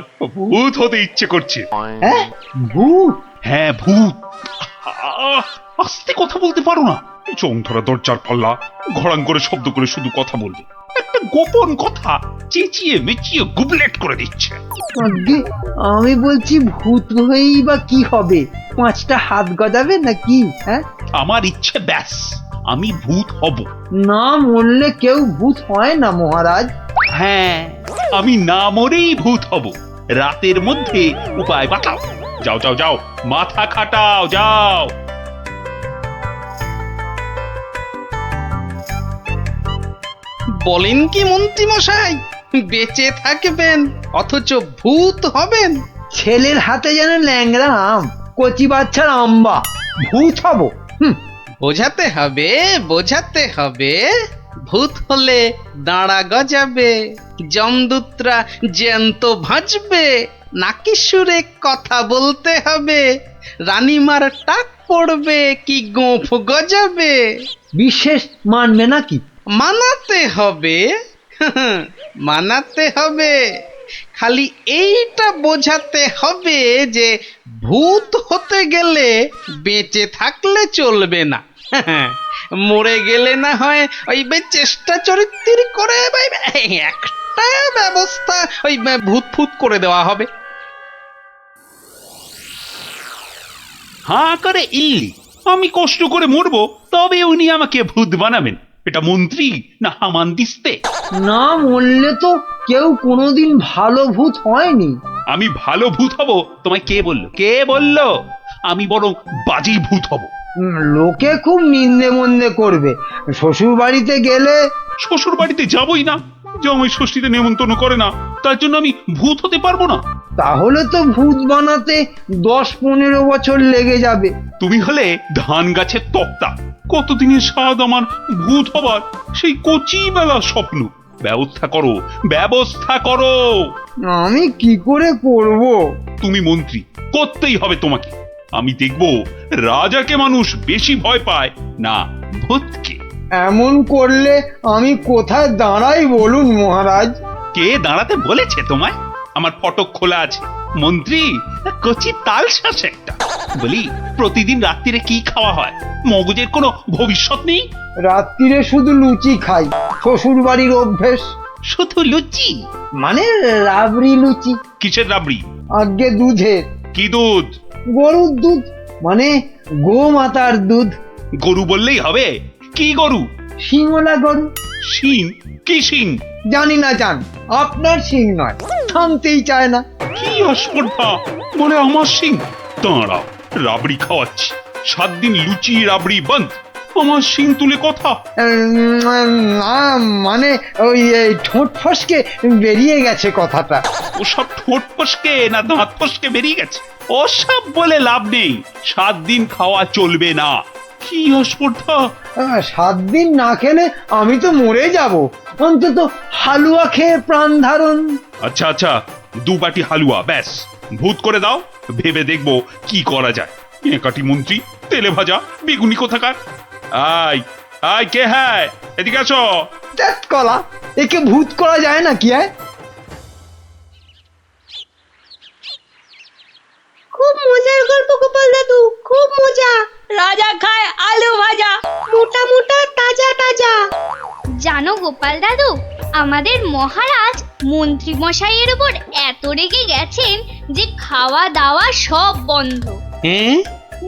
ভূত হতে ইচ্ছে করছে। হ্যাঁ ভূত? হ্যাঁ ভূত। আস্তে কথা বলতে পারো না? চোখ ধরা দরজার পাল্লা, ঘড়াং করে শব্দ করে শুধু কথা বলবে। একটা একটা গোপন কথা চেঁচিয়ে মেচিয়ে গুবলেট করে দিচ্ছে। আজ্ঞে, আমি বলছি ভূত হয়েই বা কি হবে? 5টা হাত গজাবে নাকি? হ্যাঁ, আমার ইচ্ছে ব্যাস আমি ভূত হব। না মরলে কেউ ভূত হয় না মহারাজ। হ্যাঁ, আমি না মরেই ভূত হব। রাতের মধ্যে উপায় বাতাও। যাও যাও যাও, মাথা খাটাও, যাও। বলেন কি মন্ত্রী মশাই, বেঁচে থাকবেন অথচ ভূত হবেন? ছেলের হাতে যেন ল্যাংড়া আম, কচি বাচ্চার আম্বা। ভূত হব? বোঝাতে হবে, বোঝাতে হবে। ভূত হলে দাঁড়া গজাবে, যমদূতরা জ্যান্ত ভাজবে, নাকি সুরে কথা বলতে হবে, রানীমার টাক পড়বে কি গোঁফ গজাবে। বিশেষ মানবে নাকি? মানাতে হবে, মানাতে হবে। খালি এইটা বোঝাতে হবে যে ভূত হতে গেলে বেঁচে থাকলে চলবে না, মরে গেলে না হয় ওই চেষ্টা চরিত্র করে একটা ব্যবস্থা ওই ভূত ফুত করে দেওয়া হবে। হাঁ করে ইল্লি, আমি কষ্ট করে মরবো তবে উনি আমাকে ভূত বানাবেন? এটা মন্ত্রী না হামানদিস্তে? না মরলে তো কেউ কোনোদিন ভালো ভূত হয়নি। আমি ভালো ভূত হব তোমায় কে বললো? কে বললো? আমি বরং বাজি ভূত হব। লোকে খুব নিন্দে মন্দে করবে। শ্বশুর বাড়িতে গেলে? শ্বশুর বাড়িতে যাবই না, জামাই ষষ্ঠীতে নেমন্তন্ন করে না, তার জন্য আমি ভূত হতে পারবো না। তাহলে তো ভূত বানাতে 10-15 বছর লেগে যাবে। তুমি হলে ধান গাছের তক্তা। কতদিনের স্বাদ আমার ভূত হবার, সেই কচি বেলা স্বপ্ন। ব্যবস্থা করো, ব্যবস্থা করো। আমি কি করে করব? তুমি মন্ত্রী, করতেই হবে তোমাকে। আমি দেখব রাজাকে মানুষ বেশি ভয় পায় না ভূতকে। এমন করলে আমি কোথায় দাঁড়াই বলুন মহারাজ? কে দাঁড়াতে বলেছে তোমায়? আমার ফটক খোলা আছে। মন্ত্রী কচি তাল শ্বাস একটা। বলি, প্রতিদিন রাত্রিরে কি খাওয়া হয়? মগজের কোনো ভবিষ্যৎ নেই? রাত্রিরে শুধু লুচি খাই, শ্বশুর বাড়ির অভ্যেস। শুধু লুচি? মানে রাবড়ি লুচি। কিসের রাবড়ি? আগে দুধের। কি দুধ? গরুর দুধ, মানে গোমাতার দুধ। গরু বললেই হবে? কি গরু? শিঙলা গরু। শিং? কি শিং? জানি না জান, আপনার শিং নয়, থামতেই চায় না। কি অস্পর্ধা, বলে আমার শিং। দাঁড়াও, রাবড়ি খাওয়াচ্ছি। 7 দিন লুচি রাবড়ি বন্ধ, আমার শিং তুলে কথা। না মানে ওই ঠোঁট ফসকে বেরিয়ে গেছে কথাটা। ওসব ঠোঁট ফসকে না দাঁত ফসকে বেরিয়ে গেছে? ওসব বলে লাভ নেই। 7 দিন খাওয়া চলবে না। কি অস্পর্ধা! 7 দিন না খেলে আমি তো মরে যাব। অন্তত হালুয়া খেয়ে প্রাণ ধারণ। আচ্ছা আচ্ছা, 2 বাটি হালুয়া ব্যাস। ভূত করে দাও, ভেবে দেখবো কি করা যায়। একাটি মন্ত্রী, তেলে ভাজা বেগুনি কোথাকার। আয় আয়, কে হ্যায়? এদিকে আসো। ত্যাত কলা, একে ভূত করা যায় না কি? খুব মজার গল্প গোপাল দাদু, খুব মজা। রাজা খায় আলু ভাজা, মোটা মোটা তাজা তাজা। জানো গোপাল দাদু, আমাদের মহারাজ মন্ত্রী মশাইয়ের উপর এত রেগে গেছেন যে খাওয়া দাওয়া সব বন্ধ। হ্যাঁ?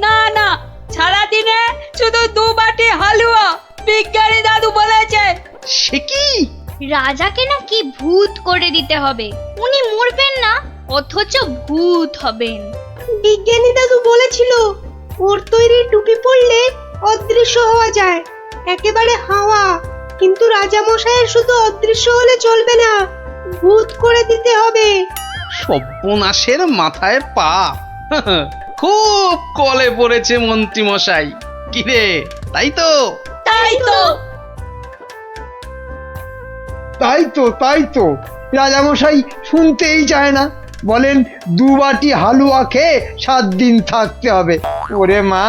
না না, সারাদিনে শুধু 2 বাটি হালুয়া, বিজ্ঞানী দাদু বলেছে। সে কি? রাজাকে নাকি ভূত করে দিতে হবে। উনি মরবেন না অথচ ভূত হবেন। বিজ্ঞানী দাদু বলেছিল ওর তৈরি টুপি পরলে অদৃশ্য হওয়া যায়, একেবারে হাওয়া। কিন্তু রাজা মশাইয়ের শুধু অদৃশ্য হলে চলবে না, ভূত করে দিতে হবে। সর্বনাশের মাথায় পা। খুব কলে পড়েছে মন্ত্রী মশাই। কিরে, তাই তো? তাই তো, তাই তো, তাই তো। রাজামশাই শুনতেই চায় না, বলেন 2 বাটি হালুয়া খেয়ে 7 দিন থাকতে হবে। ওরে মা!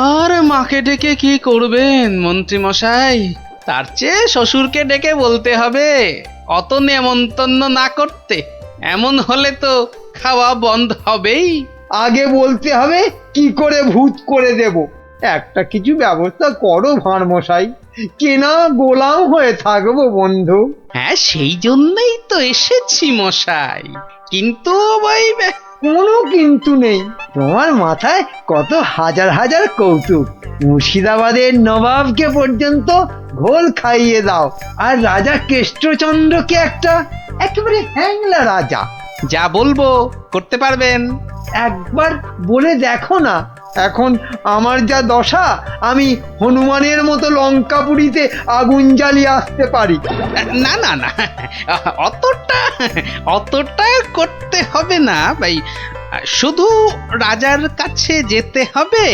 আর মাকে ডেকে কি করবেন মন্ত্রী মশাই? তার চেয়ে শ্বশুরকে ডেকে বলতে হবে অত নেমন্তন্ন না করতে। এমন হলে তো খাওয়া বন্ধ হবেই। আগে বলতে হবে কি করে ভূত করে দেব, একটা কিছু ব্যবস্থা করো ভাঁড় মশাই, কেনা গোলাম হয়ে থাকবো বন্ধু। হ্যাঁ, সেই জন্যই তো এসেছি মশাই, কিন্তু ওই কোনো কিন্তু নেই, তোমার মাথায় কত হাজার হাজার কৌতুক। মুর্শিদাবাদের নবাবকে পর্যন্ত ঘোল খাইয়ে দাও, আর রাজা কেষ্টচন্দ্রকে একেবারে হ্যাংলা রাজা। যা বলবো করতে পারবেন। একবার বলে দেখো না, এখন আমার যা দশা, আমি হনুমানের মতো লঙ্কাপুরীতে আগুন জ্বালিয়ে আসতে পারি। না না না, অতটা করতে হবে না ভাই, শুধু রাজার কাছে যেতে হবে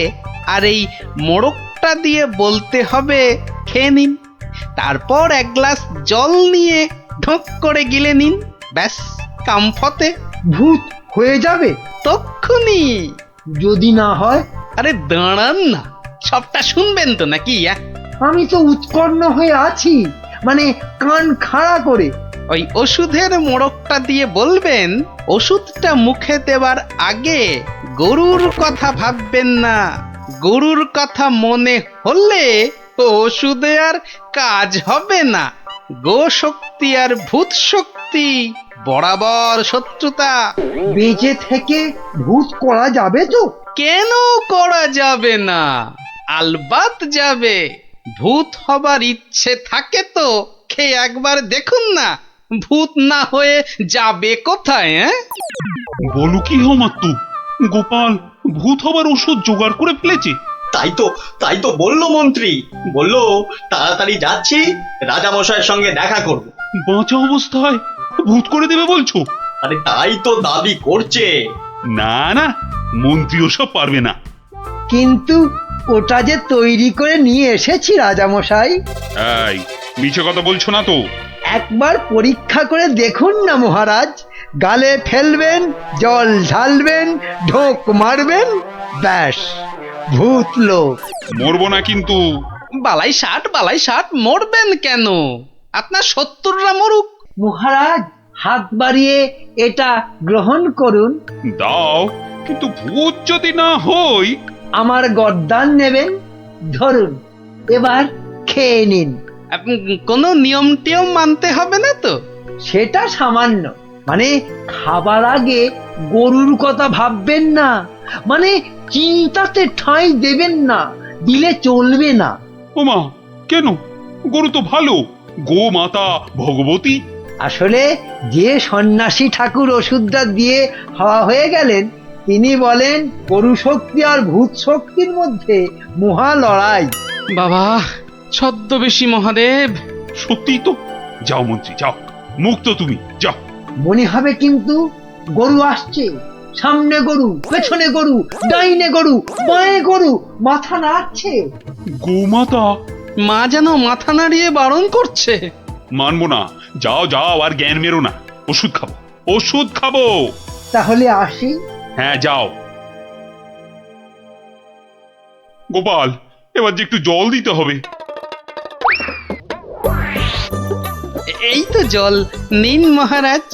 আর এই মোড়কটা দিয়ে বলতে হবে খেয়ে নিন, তারপর এক গ্লাস জল নিয়ে ঢোক করে গিলে নিন, ব্যাস কাম ফতে। ভূত হয়ে যাবে তক্ষুনি। যদি না হয়? আরে দাঁড়ান না, সবটা শুনবেন তো নাকি? আমি তো উৎকণ্ঠ হয়ে আছি, মানে কান খাড়া করে। ওই ওষুধের মোড়কটা দিয়ে বলবেন, ওষুধটা মুখে দেওয়ার আগে গরুর কথা ভাববেন না, গরুর কথা মনে হলে ওষুধে আর কাজ হবে না। গো শক্তি আর ভূত শক্তি বরাবর শত্রুতা। বেঁচে থেকে ভূত করা যাবে তো? কেন করা যাবে না? আলবাত যাবে। ভূত হবার ইচ্ছে থাকে তো খেয়ে একবার দেখুন না, ভূত না হয়ে যাবে কোথায়? বলো কি মাত্তু, গোপাল ভূত হবার ওষুধ জোগাড় করে ফেলেছে? তাই তো বললো মন্ত্রী, বললো তাড়াতাড়ি যাচ্ছি, রাজা মশাইয়ের সঙ্গে দেখা করব। বাঁচা অবস্থায় ভূত করে দেবে বলছো? আরে তাই তো দাবি করছে। না না, মন্ত্রী ওসব পারবে না। কিন্তু ওটা যে তৈরি করে নিয়ে এসেছি রাজামশাই। এই মিছে কথা বলছো না তো? একবার পরীক্ষা করে দেখুন না মহারাজ, গালে ফেলবেন, জল ঢালবেন, ঢোক মারবেন, ব্যাস ভূত লোক। মরবো না কিন্তু। বালাই ষাট মরবেন কেন? আপনার 70রা মরুক। মহারাজ হাত বাড়িয়ে এটা গ্রহণ করুন। দাও, কিন্তু ভূত যদি না হই? আমার গর্দান নেবেন, ধরুন, এবার খেয়ে নিন। কোনো নিয়ম টিয়ম মানতে হবে না তো? সেটা সামান্য, মানে খাবার আগে গরুর কথা ভাববেন না, মানে চিন্তাতে ঠাঁই দেবেন না, দিলে চলবে না। ওমা, কেন? গরু তো ভালো, গো মাতা ভগবতী। আসলে যে সন্ন্যাসী ঠাকুর ওষুধটা দিয়ে হাওয়া হয়ে গেলেন, তিনি বলেন গরু শক্তি আর ভূত শক্তির মধ্যে মহা লড়াই। বাবা ছদ্মবেশী মহাদেব। সত্যি তো। যাও মন্ত্রী যাও, মুক্ত তুমি, যাও। মনে হবে কিন্তু গরু আসছে, সামনে গরু, পেছনে গরু, ডাইনে গরু, বাঁয়ে গরু, মাথা নাড়ছে। গোমাতা। মা যেন মাথা নাড়িয়ে বারণ করছে। মানবো না, যাও যাও, আর জ্ঞান মেরো না। ওষুধ খাবো। তাহলে আসি। হ্যাঁ যাও। গোপাল, এবার যে একটু জল দিতে হবে। এই তো জল নিন মহারাজ।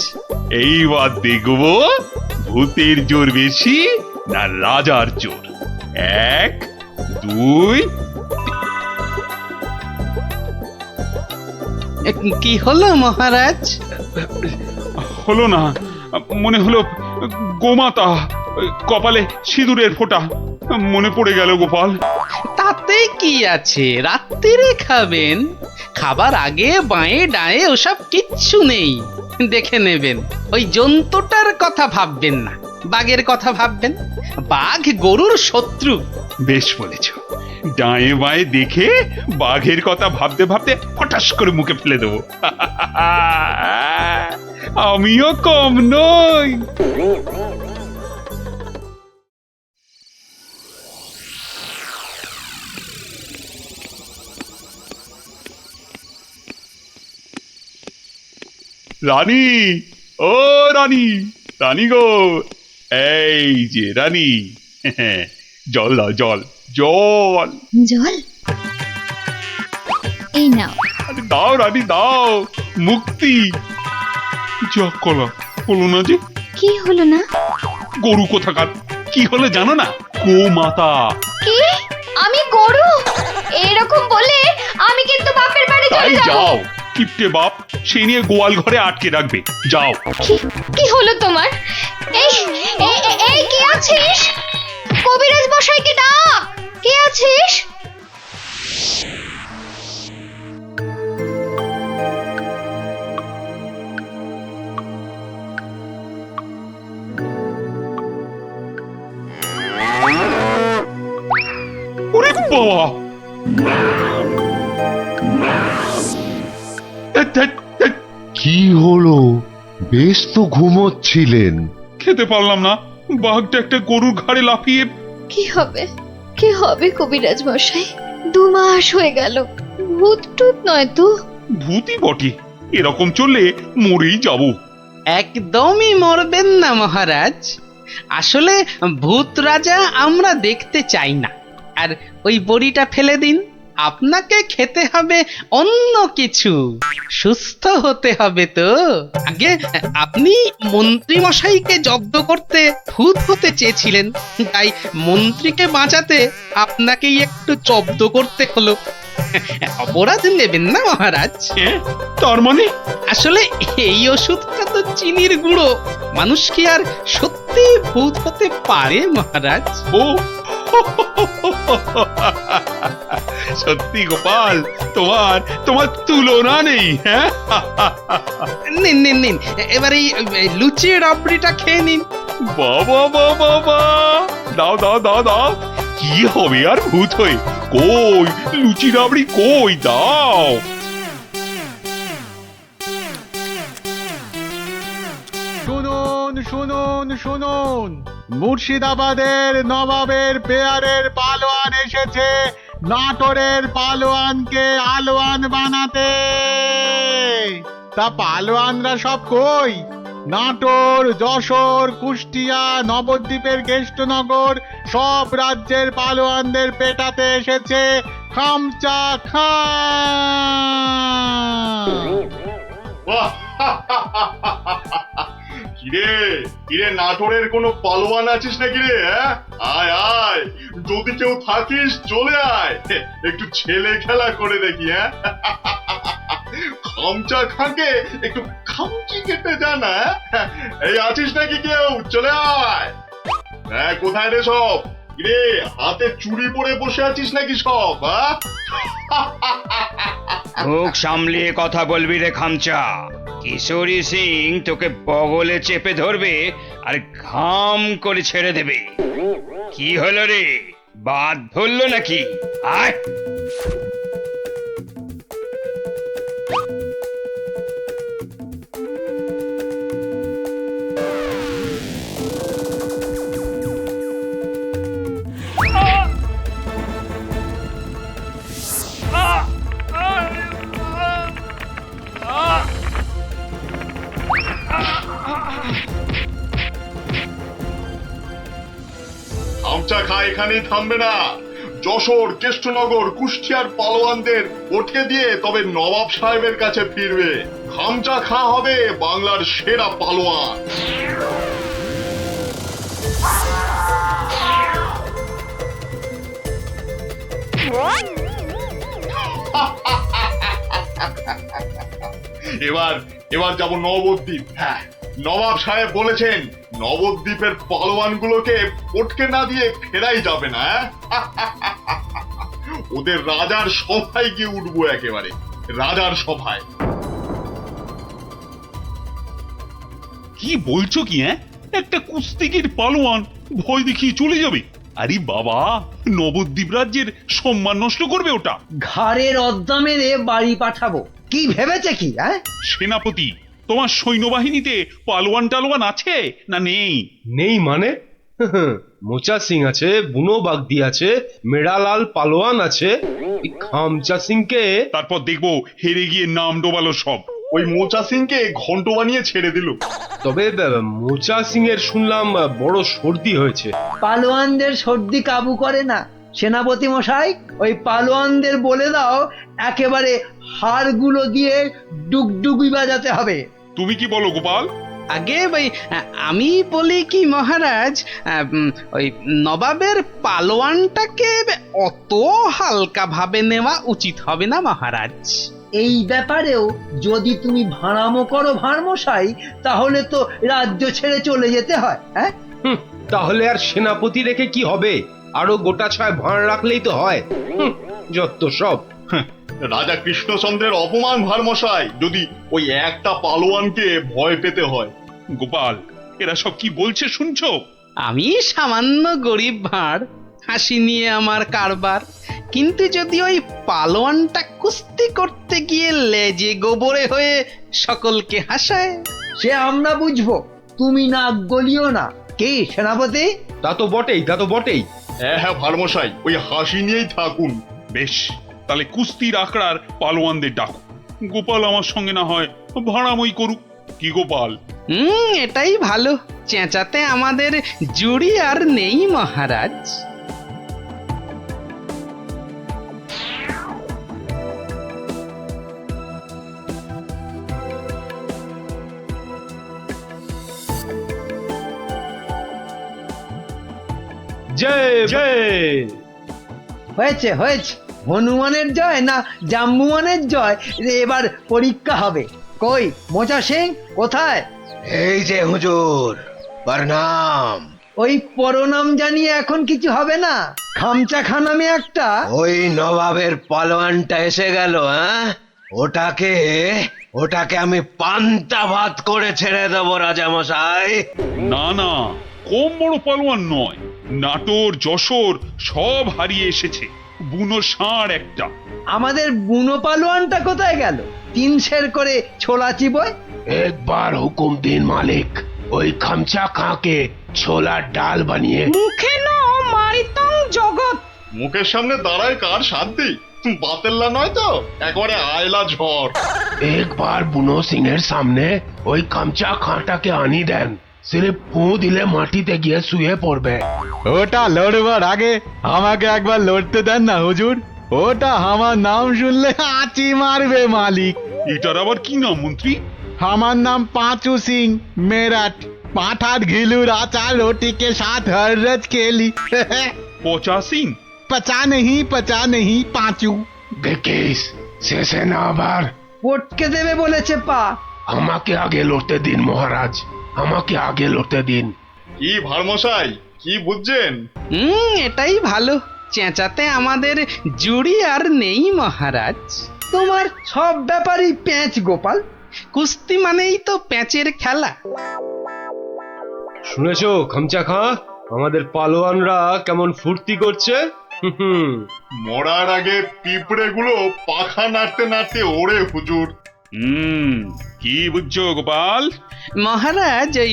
এইবার দেখবো ভূতের জোর বেশি না রাজার জোর। 1 2। কি হলো মহারাজ? হলো না, মনে হলো গোমাতা, কপালে সিঁদুরের ফোঁটা মনে পড়ে গেল গোপাল। তাতে কি আছে, রাত্রিরে খাবেন, খাবার আগে বাঁয়ে ডায়ে ওসব কিচ্ছু নেই, দেখে নেবেন। ওই জন্তুটার কথা ভাববেন না, বাঘের কথা ভাববেন। বাঘ গরুর শত্রু। বেশ বলেছ, ডায়ে বাঁয়ে দেখে বাঘের কথা ভাবতে ভাবতে হঠাৎ করে মুখে ফেলে দেবো। আমিও কম নই। রানী, ও রানী, রানী গো, এই যে রানী, জল দাও, জল জল জল এই নাও। দাও রানী দাও, মুক্তি। যা কলা হলো না যে। কি হলো না? গরু কোথাকার, কি হলো জানো না? গোমাতা। কি? আমি তাই যাও। কিপটে বাপ সে নিয়ে গোয়াল ঘরে আটকে রাখবে, যাও। কি হলো তোমার? এই এই কে আছিস? কবিরাজ মশাইকে ডাক। কে আছিস? ওরে বাবা! কি হলো? বেশ তো ঘুমোচ্ছিলেন। খেতে পারলাম না, বাঘটা একটা গরুর ঘাড়ে লাফিয়ে। কি হবে? কি হবে কবিরাজ মশাই? 2 মাস হয়ে গেল। ভূত টুত নয় তো? ভূতই বটে, এরকম চললে মরেই যাব। একদমই মরবেন না মহারাজ। আসলে ভূত রাজা আমরা দেখতে চাই না। আর ওই বড়িটা ফেলে দিন, আপনাকে খেতে হবে অন্য কিছু, সুস্থ হতে হবে তো। আগে আপনি মন্ত্রী মশাইকে জব্দ করতে ভূত হতে চেয়েছিলেন, তাই মন্ত্রীকে বাঁচাতে আপনাকেই একটু জব্দ করতে হলো। অপরাধ নেবেন না মহারাজ। তার মানে? আসলে এই ওষুধটা তো চিনির গুঁড়ো, মানুষ কি আর সত্যি ভূত হতে পারে মহারাজ? ও সত্যি গোপাল, তোমার তোমার তুলনা নেই। হ্যাঁ, নিন নিন নিন, এবার এই লুচি রাবড়িটা খেয়ে নিন। বাবা বাবা বাবা, দাও দাও দাও দাও। কি হবে আর ভূত হয়ে? কই লুচি রাবড়ি কই, দাও। শুনুন শুনুন শুনুন, মুর্শিদাবাদের নবাবের পেয়ারের পালোয়ান এসেছে নাটোরের পালোয়ানকে আলোয়ান বানাতে। তা পালোয়ানরা সব কই? নাটোর, যশোর, কুষ্টিয়া, নবদ্বীপের কেষ্টনগর সব রাজ্যের পালোয়ানদের পেটাতে এসেছে খামচা খান। কিরে কিরে, নাটোরের কোনো পালোয়ান আছিস নাকি রে? আয় আয়, যদি কেউ থাকিস চলে আয়, একটু ছেলে খেলা করে দেখি। খামচা খাকে একটু খামচি কেটে জানা। এই আছিস নাকি কেউ? চলে আয়। কোথায় রে সব? কিরে হাতে চুড়ি পরে বসে আছিস নাকি সব? মুখ সামলিয়ে কথা বলবি রে খামচা। কিশোরী সিং তোকে বগলে চেপে ধরবে আর ঘাম করে ছেড়ে দেবে। কি হলো রে, বাদ ধরলো নাকি? আয়। খামচা খা এখানেই থামবে না। যশোর, কেষ্টনগর, কুষ্টিয়ার পালোয়ানদের ওঠে দিয়ে তবে নবাব সাহেবের কাছে ফিরবে। খামচা খা হবে বাংলার সেরা পালোয়ান। এবার এবার যাব নবদ্বীপ। হ্যাঁ, নবাব সাহেব বলেছেন নবদ্বীপের পালোয়ানগুলোকে পটকে না দিয়ে ফেরাই যাবে না। ওদের রাজার সভায় গিয়ে উঠবো, একেবারে রাজার সভায়। কি বলছো কি? একটা কুস্তিগির পালোয়ান ভয় দেখিয়ে চলে যাবে? আরে বাবা, নবদ্বীপ রাজ্যের সম্মান নষ্ট করবে ওটা। ঘাড়ের অদ্দা মেরে বাড়ি পাঠাবো, কি ভেবেছে কি? সেনাপতি, তোমার সৈন্যবাহিনীতে পালোয়ান টালোয়ান আছে না নেই? নেই মানে? মোচা সিং আছে, বুনো বাগদি আছে, মেড়ালাল পালোয়ান আছে। খামচা সিংকে তারপর দেখবো হেরে গিয়ে নাম ডোবালো সব। ওই মোচা সিংকে ঘন্ট বানিয়ে ছেড়ে দিল। তবে মোচা সিং এর শুনলাম বড় সর্দি হয়েছে। পালোয়ানদের সর্দি কাবু করে না সেনাপতি মশাই। ওই পালোয়ানদের বলে দাও একেবারে হাড়গুলো দিয়ে ডুগডুগি বাজাতে হবে। তুমি কি বলো গোপাল? আগে ভাই আমি বলি কি মহারাজ, ওই নবাবের পালোয়ানটাকে অত হালকা ভাবে নেওয়া উচিত হবে না মহারাজ। এই ব্যাপারেও যদি তুমি ভাড়ামো করো ভাড়মশাই, তাহলে তো রাজ্য ছেড়ে চলে যেতে হয়। হ্যাঁ, তাহলে আর সেনাপতি রেখে কি হবে? আরো গোটা ছয় ভাঁড় রাখলেই তো হয়। যত সব। রাজা কৃষ্ণচন্দ্রের অপমান ভারমশাই, যদি ওই একটা পালোয়ানকে ভয় পেতে হয়। গোপাল, এরা সব কি বলছে শুনছো? আমি সামান্য গরিব ভাঁড়, হাসি নিয়ে আমার কারবার। কিন্তু যদি ওই পালোয়ানটা কুস্তি করতে গিয়ে লেজে গোবরে হয়ে সকলকে হাসায়, সে আমরা বুঝবো, তুমি নাক গলিও না। কি সেনাপতি? তা তো বটেই, তা তো বটেই। হ্যাঁ হ্যাঁ ভারমশাই, ওই হাসি নিয়েই থাকুন। বেশ, তাহলে কুস্তির আখড়ার পালোয়ানদের ডাকো। গোপাল আমার সঙ্গে না হয় ভাড়ামই করুক। কি গোপাল? এটাই ভালো। চেঁচাতে আমাদের জুড়ি আর নেই মহারাজ। জয় জয়। হয়েছে হয়েছে, হনুমানের জয় না জাম্বুয়ানের জয়, এবার পরীক্ষা হবে। কই মোচা সিং কোথায়? এই যে হুজুর, প্রণাম। ওই পরনাম জানিয়ে এখন কিছু হবে না। খামচা খানামে একটা ওই নবাবের পালোয়ানটা এসে গেল। হ্যাঁ, ওটাকে আমি পান্তা ভাত করে ছেড়ে দেবো রাজামশাই। না না, কম বড় পালোয়ান নয়। নাটোর, যশোর সব হারিয়ে এসেছে। বুনো ষাঁড় একটা। আমাদের বুনো পালোয়ানটা কোথায় গেল? 3 সের করে ছোলা চিবয়। একবার হুকুম দিন মালিক, ওই খামচা খাঁকে ছোলার ডাল বানিয়ে। মুখে ন মারিতং জগৎ। মুখের সামনে দাঁড়ায় কার শান্তি? বাতেল্লা নয় তো, একবারে আয়লা ঝড়। একবার বুনো সিং এর সামনে ওই খামচা খাঁটাকে আনি দেন, সিরে ফু দিলে মাটিতে গিয়ে শুয়ে পড়বে। ওটা লড়বার আগে আমাকে একবার লড়তে দেন না হুজুর। ওটা আমার নাম শুনলে আঁচি মারবে মালিক। এটার আবার কি নাম মন্ত্রী? আমার নাম পাঁচু সিং মেরাট। পাঠার ঘিলুর আচার रोटी के साथ हर रोज खेली। পচা সিং? पचा नहीं पांचू। দেখিস শেষে না আবার পটকে দেবে বলেছে পা। আমাকে আগে লড়তে দিন মহারাজ, আমাকে আগে লড়তে দিন। কি ভারমশাই, কি বুঝছেন? এটাই ভালো। চেঁচাতে আমাদের জুড়ি আর নেই মহারাজ। তোমার সব ব্যাপারই প্যাঁচ গোপাল। কুস্তি মানেই তো প্যাঁচের খেলা। শুনেছো খামচা খাঁ, আমাদের পালোয়ানরা কেমন ফুর্তি করছে? মরার আগে পিঁপড়ে গুলো পাখা নাড়তে নাড়তে ওড়ে হুজুর। কি বুঝছো গোপাল? মহারাজ, ওই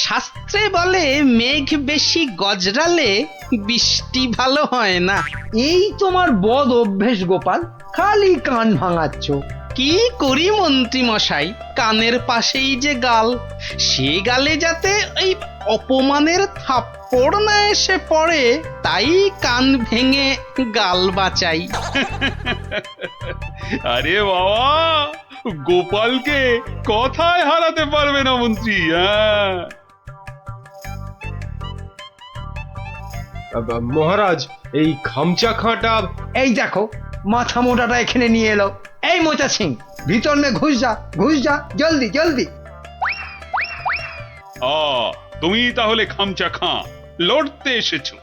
শাস্ত্রে বলে মেঘ বেশি গজরালে বৃষ্টি ভালো হয় না। এই তোমার বদ অভ্যেস গোপাল, খালি কান ভাঙাচ্ছ। কি করি মন্ত্রী মশাই, কানের পাশেই যে গাল, সে গালে যাতে ওই অপমানের থাপ্পড় না এসে পড়ে, তাই কান ভেঙে গাল বাঁচাই। আরে বাবা, গোপালকে কথায় হারাতে পারবে না মন্ত্রী। হ্যাঁ মহারাজ, এই খামচা খাঁটা। এই দেখো, মাথা মোটাটা এখানে নিয়ে এলো। এই মোচা সিং, ভিতর মে ঘুষ যা জলদি জলদি। তুমি তাহলে খামচা খাঁ লড়তে এসেছো?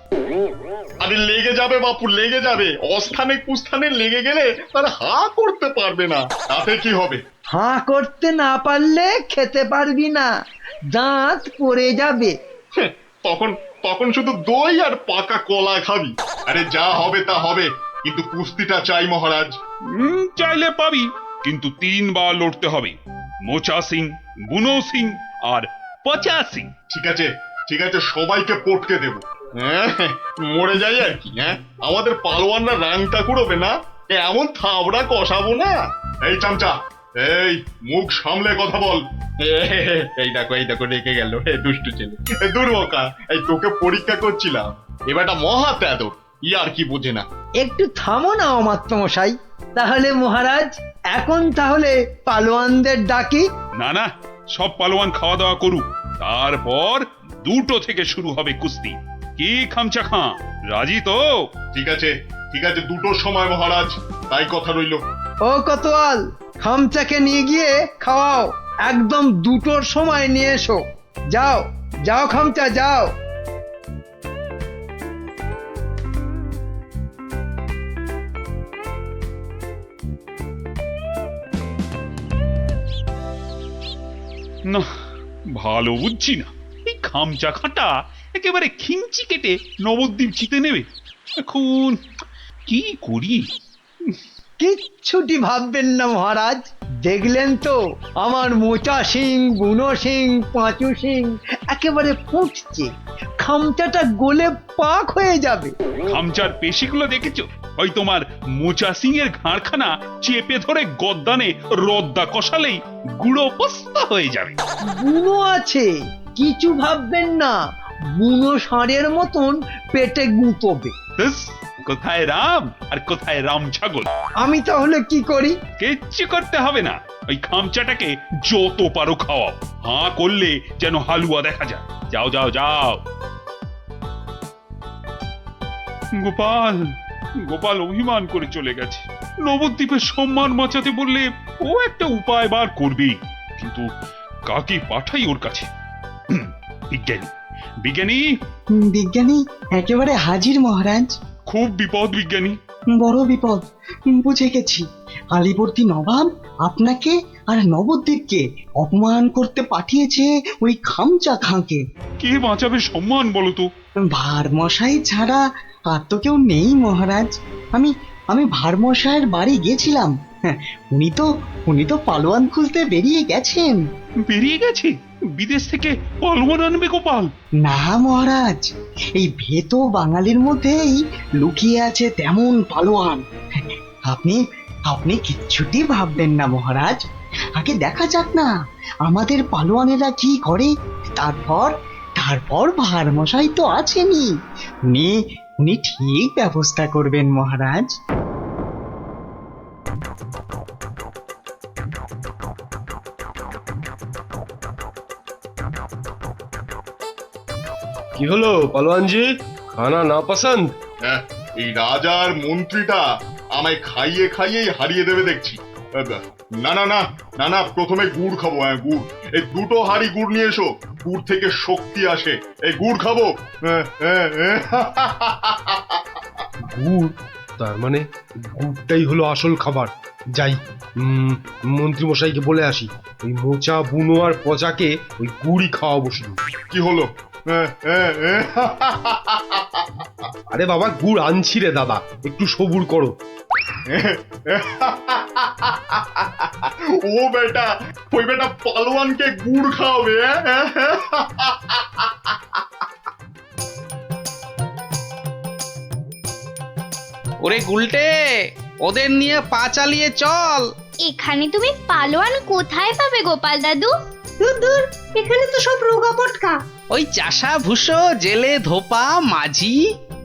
আরে লেগে যাবে বাপু, লেগে যাবে। অস্থানে কুস্থানে লেগে গেলে তার হা করতে পারবে না, তাতে কি হবে? হাঁ করতে না পারলে খেতে পারবি না, দাঁত পড়ে যাবে। তখন তখন শুধু দই আর পাকা কলা খাবি। আরে যা হবে তা হবে, কিন্তু কুস্তিটা চাই মহারাজ। চাইলে পাবি, কিন্তু 3 বার লড়তে হবে। মোচা সিং, বুনো সিং আর পচা সিং। ঠিক আছে ঠিক আছে, সবাইকে পটকে দেব। মরে যাই আর কি। আমাদের পালোয়ানরা রাংটা কুড়োবে না, এমন থাবড়া কষাবো না। এই চামচা, এই মুখ সামলে কথা বল। এই দেখো রেখে গেল দুষ্টু ছেলে। দুর্বকা, এই তোকে পরীক্ষা করছিলাম। এবারটা মহা তেদর, আর কি বোঝে না। একটু থামো না অমাত্যমশাই। তাহলে মহারাজ, এখন তাহলে পালোয়ানদের ডাকি। না, সব পালোয়ান খাওয়া দাওয়া করুক, তারপর 2টো থেকে শুরু হবে কুস্তি। কি খামচা খাঁ, রাজি তো? ঠিক আছে 2টোর সময় মহারাজ, তাই কথা রইল। ও কোতোয়াল, খামচাকে নিয়ে গিয়ে খাওয়াও, একদম 2টোর সময় নিয়ে এসো। যাও যাও খামচা, যাও। না, ভালো বুঝছি না, এই খামচা খাটা একেবারে খিঞ্চি কেটে নবদ্বীপ জিতে নেবে। এখন কি করি? কিচ্ছুটি ভাববেন না মহারাজ, দেখলেন তো আমার মোচা সিং, বুনো সিং, পাঁচু সিং একেবারে ফুটছে, খামচাটা গলে পাক হয়ে যাবে। খামচার পেশিগুলো দেখেছো? ওই তোমার মোচা সিং এর ঘাড়খানা চেপে ধরে গদ্দানে রদ্দা কষালেই গুঁড়ো পস্তা হয়ে যাবে। বুনো আছে, কিছু ভাববেন না, বুনো ষাঁড়ের মতন পেটে গুঁতোবে। ব্যাস, কোথায় রাম আর কোথায় রাম ছাগল। আমি তাহলে কি করি? কিচ্ছু করতে হবে না, ওই খামচাটাকে যত পারো খাওয়াও, হাঁ করলে যেন হালুয়া দেখা যায়। যাও যাও যাও। গোপাল, গোপাল অভিমান করে চলে গেছে। নবদ্বীপের সম্মান বাঁচাতে বললে ও একটা উপায় বার করবে, কিন্তু কাকে পাঠাই ওর কাছে? বিজ্ঞানী, বিজ্ঞানী। বিজ্ঞানী একেবারে হাজির মহারাজ। খুব বিপদ বিজ্ঞানী, বড় বিপদ। বুঝে গেছি, আলীবর্দী নবাব আপনাকে আর নবদ্বীপকে অপমান করতে পাঠিয়েছে ওই খামচা খাঁকে। কে বাঁচাবে সম্মান বলো তো? ভারমশাই ছাড়া আর তো কেউ নেই মহারাজ। আমি ভারমশাইয়ের বাড়ি গেছিলাম, উনি তো পালোয়ান খুঁজতে বেরিয়ে গেছেন। বেরিয়ে গেছে? বিদেশ থেকে পালোয়ান আনবে গোপাল? না মহারাজ, এই ভেতো বাঙালির মধ্যেই লুকিয়ে আছে তেমন পালোয়ান। আপনি কিচ্ছুটি ভাববেন না মহারাজ, আগে দেখা যাক না আমাদের পালোয়ানেরা কি করে, তারপর ভারমশাই তো আছেনই, উনি ঠিক ব্যবস্থা করবেন মহারাজ। কি হলো পালোয়ানজি, খানা না পছন্দ? হ্যাঁ, এই রাজার মন্ত্রীটা আমায় খাইয়ে খাইয়েই হারিয়ে দেবে দেখছি। না না না না না, প্রথমে গুড় খাবো। হ্যাঁ, গুড়। এই 2টো হাঁড়ি গুড় নিয়ে এসো, গুড় থেকে শক্তি আসে। এই গুড় খাবো। গুড়? তার মানে গুড়টাই হলো আসল খাবার। যাই, মন্ত্রী মশাইকে বলে আসি, ওই মোচা, বুনো আর পচাকে ওই গুড়ই খাওয়াবো শুধু। কি হলো? আরে বাবা, গুড় আনছি রে দাদা, একটু সবুর করো। ও বেটা, ওই বেটা পালোয়ানকে গুড় খাওয়াবে? ওরে গুলটে, ওদের নিয়ে পা চালিয়ে চল। এখানে তুমি পালোয়ান কোথায় পাবে গোপাল দাদু? দূর, এখানে তো সব রোগা পটকা। ওই চাষা ভুষো, জেলে ধোপা, মাঝি,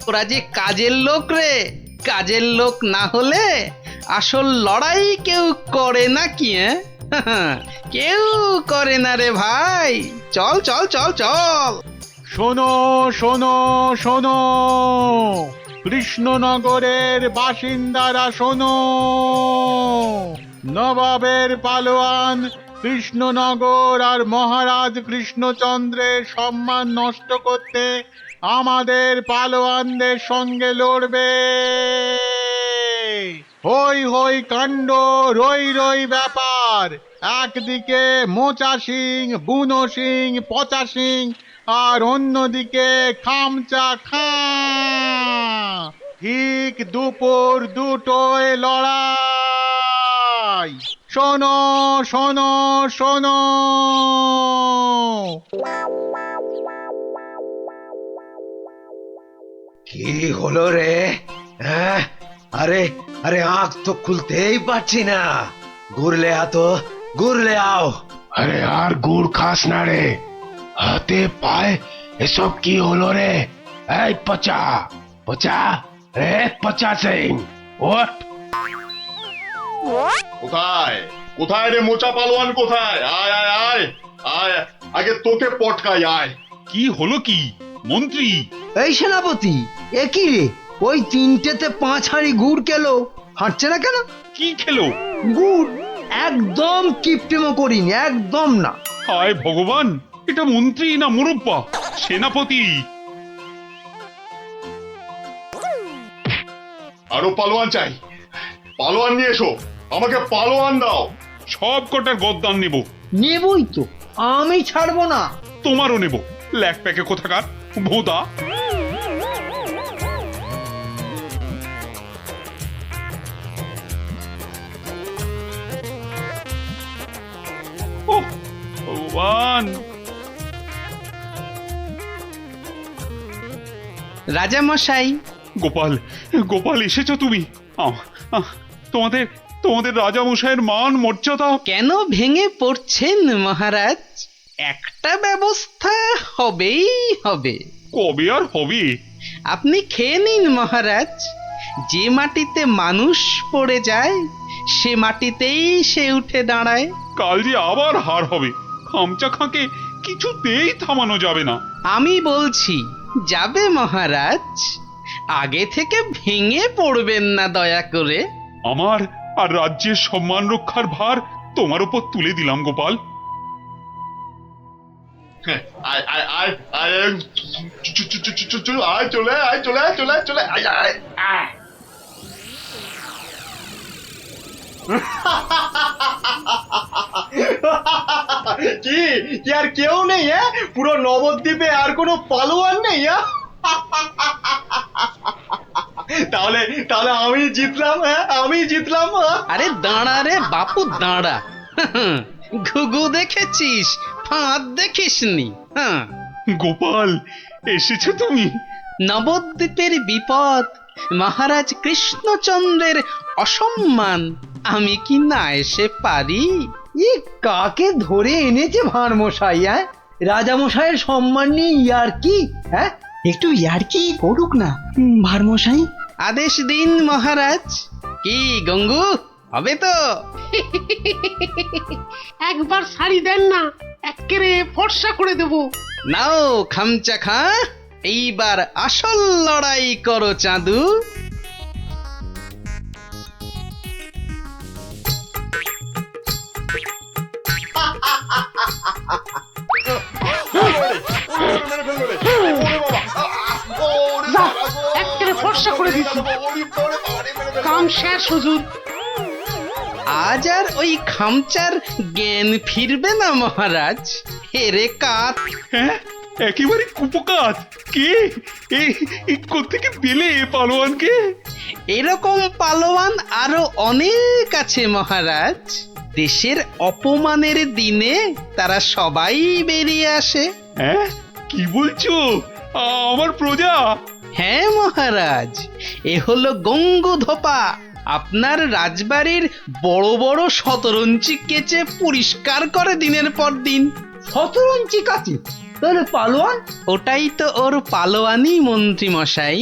ওরা যে কাজের লোক রে। কাজের লোক না হলে আসল লড়াই কেউ করে না কি? কেউ করে না রে ভাই। চল চল চল চল। শোনো শোনো শোনো, কৃষ্ণনগরের বাসিন্দারা শোনো, নবাবের পালোয়ান কৃষ্ণনগর আর মহারাজ কৃষ্ণচন্দ্রের সম্মান নষ্ট করতে আমাদের পালোয়ানদের সঙ্গে লড়বে। হই হই কাণ্ড, রই রই ব্যাপার। একদিকে মোচা সিং, বুনো সিং, পচা সিং, আর অন্যদিকে খামচা খাঁ। ঠিক দুপুর 2টোয় লড়াই। শোনো শোনো শোনো। কি হলো রে? হ্যাঁ, আরে আরে আঁখ তো খুলতেই পারছি না। ঘুরলে আতো, ঘুরলে আও। আরে আর গুড় খাস না রে, হাতে পায়ে এসব কি হলো রে? এই পচা পচা, রে পচা সিং, ওঠ। কোথায় কোথায় রে মোচা পালোয়ান, কোথায়? আয় আয় আয় আয়, আগে তোকে পটকাই, আয়। কি হলো কি মন্ত্রী? এই সেনাপতি, এ কি রে? ওই 3টেতে 5 হাঁড়ি গুড় কেলো, হাঁটছে না কেন? কি খেলো? গুড়। একদম কিপটেমো করিনি, একদম না। হায় ভগবান, এটা মন্ত্রী না মুরব্বা? সেনাপতি। আরো পালোয়ান চাই, পালোয়ান নিয়ে এসো, আমাকে পালোয়ান দাও। সব কটার গদ্দান নেব। নেবই তো, আমি ছাড়বো না। তোমারও নেব, ল্যাক প্যাকে কোথাকার ভোদা। ওহ ভগবান। রাজামশাই, গোপাল, গোপাল এসেছো তুমি? তোমাদের তোমাদের রাজামশাইয়ের মান মর্যাদা কেন ভেঙে পড়ছেন মহারাজ? একটা ব্যবস্থা হবেই হবে। কবে আর হবে? আপনি খেয়ে নিন মহারাজ। যে মাটিতে মানুষ পড়ে যায় সে মাটিতেই সে উঠে দাঁড়ায়। কাল যে আবার হার হবে, খামচা খাঁকে কিছুতেই থামানো যাবে না। আমি বলছি যাবে মহারাজ। আগে থেকে ভেঙে পড়বেন না দয়া করে। আমার আর রাজ্যের সম্মান রক্ষার ভার তোমার উপর তুলে দিলাম গোপাল। আয় আয় আয় আয়, আয় চলে আয়, চলে আয়, চলে আয়, চলে আয়, আয় আয়। কি কি আর কেউ নেই? হ্যাঁ, পুরো নবদ্বীপে আর কোনো পালোয়ান নেই? তাহলে তাহলে আমি জিতলাম। হ্যাঁ, আমি জিতলাম। আরে দাঁড়া রে বাপু, দাঁড়া। ঘুঘু দেখেছিস, ফাঁদ দেখিসনি। হ্যাঁ, গোপাল এসেছো তুমি? নবদ্বীপের বিপদ, মহারাজ কৃষ্ণচন্দ্রের অসম্মান, আমি কি না এসে পারি? ই কাকে ধরে এনেছে ভাঁড় মশাই? হ্যাঁ, রাজামশাইয়ের সম্মান নিয়ে ইয়ার্কি? হ্যাঁ, একটু ইয়ার্কি করুক না ভারমশাই। আদেশ দিন মহারাজ। কি গঙ্গু, হবে তো? একবার শাড়ি দেন না, একেবারে ফর্সা করে দেব। নাও খামচা খা, এইবার আসল লড়াই করো চাঁদু। একেবারে ফর্সা করে দিচ্ছি। কাম শেষ হুজুর। আজ আর ওই খামচার জ্ঞান ফিরবে না মহারাজ। হেরে কাত। হ্যাঁ, একেবারে কুপকাত। কে এই কোত্থেকে পেলে পালোয়ানকে? এরকম পালোয়ান আরো অনেক আছে মহারাজ। দেশের অপমানের দিনে তারা সবাই বেরিয়ে আসে। হ্যাঁ, কি বলছো? আমার প্রজা? হ্যাঁ মহারাজ, এ হলো গঙ্গু ধোপা। আপনার রাজবাড়ির বড় বড় শতরঞ্চি কেচে পরিষ্কার করে দিনের পর দিন। শতরঞ্চি কাছে? তাহলে পালোয়ান? ওটাই তো ওর পালোয়ানি মন্ত্রী মশাই।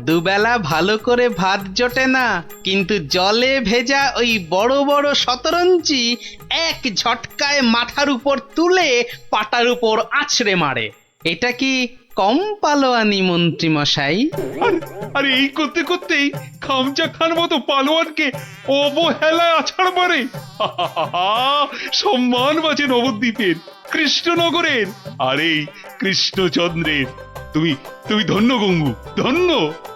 দুবেলা ভালো করে ভাত জোটে না, কিন্তু জলে ভেজা ওই বড় বড় শতরঞ্চি এক ঝটকায় মাথার উপর তুলে পাটার উপর আছড়ে মারে। এটা কি কম পালোয়ানি মন্ত্রী মশাই? আরে এই করতে করতেই খামচা খান মতো পালোয়ানকে অবহেলায় আছাড় মারে। সম্মান বাঁচে নবদ্বীপের, কৃষ্ণনগরের, আর এই কৃষ্ণচন্দ্রের। তুমি তুমি ধন্য গঙ্গু, ধন্য।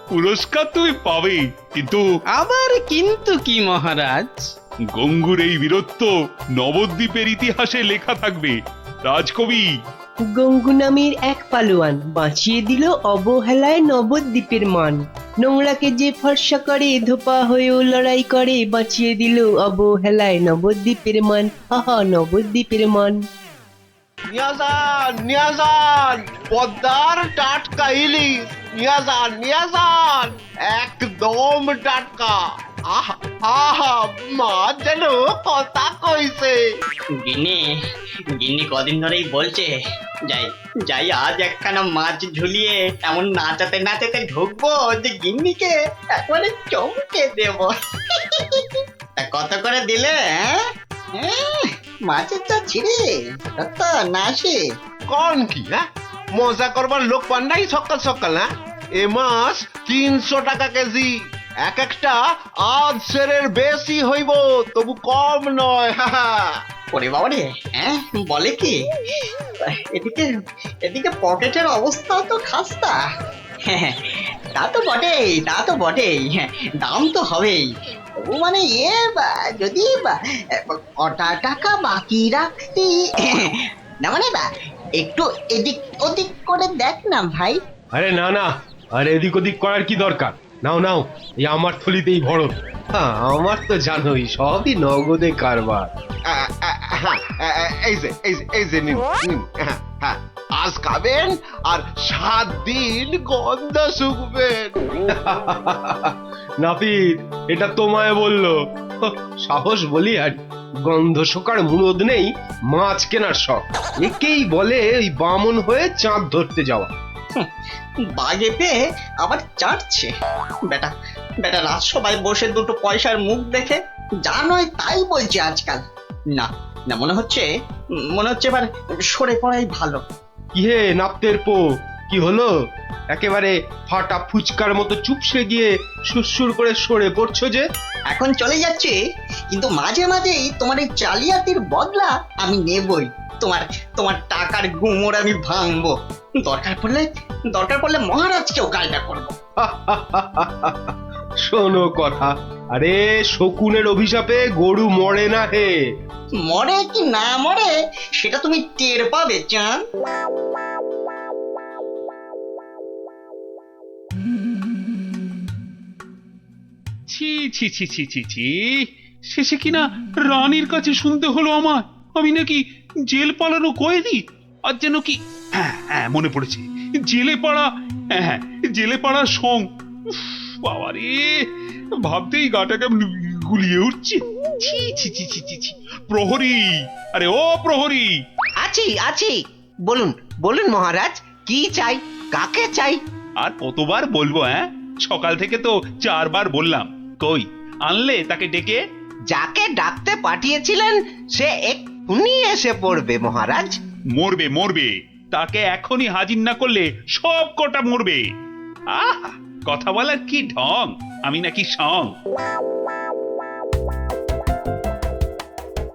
পুরস্কার তুমি পাবে, কিন্তু আবার কিন্তু কি মহারাজ? গঙ্গুর এই বীরত্ব নবদ্বীপের ইতিহাসে লেখা থাকবে। রাজকবি গঙ্গু নামের এক পালোয়ান বাঁচিয়ে দিল অবহেলায় নবদ্বীপের মান। নোংরাকে যে ফর্সা করে ধোপা হয়েও লড়াই করে, বাঁচিয়ে দিল অবহেলায় নবদ্বীপের মান। আহা, নবদ্বীপের মান। নিয়াজান পদ্মার টাটকা ইলিশ। নিয়াজান একদম টাটকা। আহা আহা, মা যেন কথা কইছে। গিন্নি কদিন ধরেই বলছে যাই যাই আজ একখানা মাছ ঝুলিয়ে এমন নাচাতে নাচাতে ঢুকবো যে গিন্নিকে একবারে চমকে দেব। তা কত করে দিলে? মাছের চা ছিঁড়ে কত না আসে? কোন কি? হ্যাঁ, মজা করবার লোক পান নাই সকাল সকাল? হ্যাঁ, এ মাছ 300 টাকা কেজি। এক একটা আধ সেরের বেশি হইব, তবু কম নয়। ওরে বাবা রে, হ্যাঁ বলে কি? এদিকে এদিকে পকেটের অবস্থা তো খাস্তা। হ্যাঁ, তা তো বটেই, তা তো বটেই। হ্যাঁ, দাম তো হবেই। ও মানে যদি কটা টাকা বাকি রাখতি, না মানে একটু এদিক ওদিক করে দেখ না ভাই। আরে না না, আর এদিক ওদিক করার কি দরকার? নাও নাও, এই আমার থলিতেই ভরো। আমার তো জানোই সবই নগদে কারবার। এই যে নিন নিন। হ্যাঁ, আজ খাবেন আর 7 দিন গন্ধ শুকবেন। নাপিত, এটা তোমায় বললো? সাহস বলি আর গন্ধ শোকার মুরদ নেই, মাছ কেনার শখ। একেই বলে ওই বামন হয়ে চাঁদ ধরতে যাওয়া। বাগে পেয়ে আবার চাটছে বেটা। বেটা রাজসভায় বসে দুটো পয়সার মুখ দেখে যা নয় তাই বলছে আজকাল। না না, মনে হচ্ছে এবার সরে পড়াই ভালো। কি হে নাপতের পো, কি হলো? একেবারে ফাটা ফুচকার মতো চুপসে গিয়ে সুরসুর করে সরে পড়ছো যে? এখন চলে যাচ্ছে, কিন্তু মাঝে মাঝেই তোমার এই জালিয়াতির বদলা আমি নেবই। তোমার টাকার গুমর আমি ভাঙবো। দরকার পড়লে মহারাজকেও কায়দা করবো। শোনো কথা, আরে শকুনের অভিশাপে গরু মরে না হে। মরে কি না মরে সেটা তুমি টের পাবে চান। ছি ছি ছি ছি ছি ছি, শেষে কিনা রানীর কাছে শুনতে হলো আমার আমি নাকি জেল পালানো কয়েদি। আর যেন কি, হ্যাঁ হ্যাঁ মনে পড়েছে, জেলে পাড়া। হ্যাঁ, জেলে পাড়ার সং। বাবা রে, ভাবতেই গাটা কেমন গুলিয়ে উঠছে। ছি ছি ছি ছি ছি ছি। প্রহরী, আরে ও প্রহরী। আছি আছি, বলুন বলুন মহারাজ, কি চাই, কাকে চাই? আর কতবার বলবো? হ্যাঁ, সকাল থেকে তো 4 বার বললাম। কই আনলে তাকে ডেকে? যাকে ডাকতে পাঠিয়েছিলেন সে এক্ষুনি এসে পড়বে মহারাজ। মরবে মরবে, তাকে এখনই হাজির না করলে সব কটা মরবে। আহ, কথা বলার কি ঢং, আমি নাকি সং।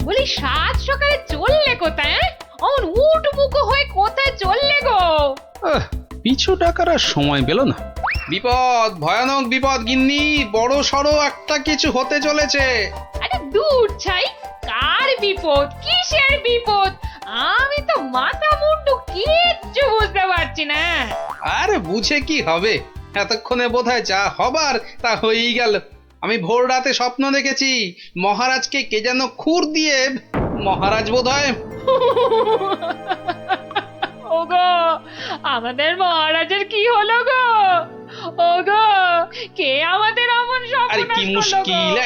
বলি সাত সকালে চললে কোথায়? অমন উঠবুকো হয়ে কোথায় চললে গো? পিছু টাকার আর সময় পেল না। বিপদ, ভয়ানক বিপদ গিন্নি, বড় সড়ো একটা কিছু হতে চলেছে। আরে দূর ছাই, কার বিপদ, কিসের বিপদ? আমি তো মাথা মুন্ডু কিচ্ছু বুঝতে পারছি না। আরে বুঝে কি হবে, এতক্ষণে বোধহয় যা হবার তা হয়েই গেল। আমি ভোর রাতে স্বপ্ন দেখেছি মহারাজকে কে যেন খুর দিয়ে, মহারাজ বোধহয়। ওগো, আমাদের মহারাজের কি হলো গো? ওগো, কে আমাদের এমন স্বপ্ন? আরে কি মুশকিল!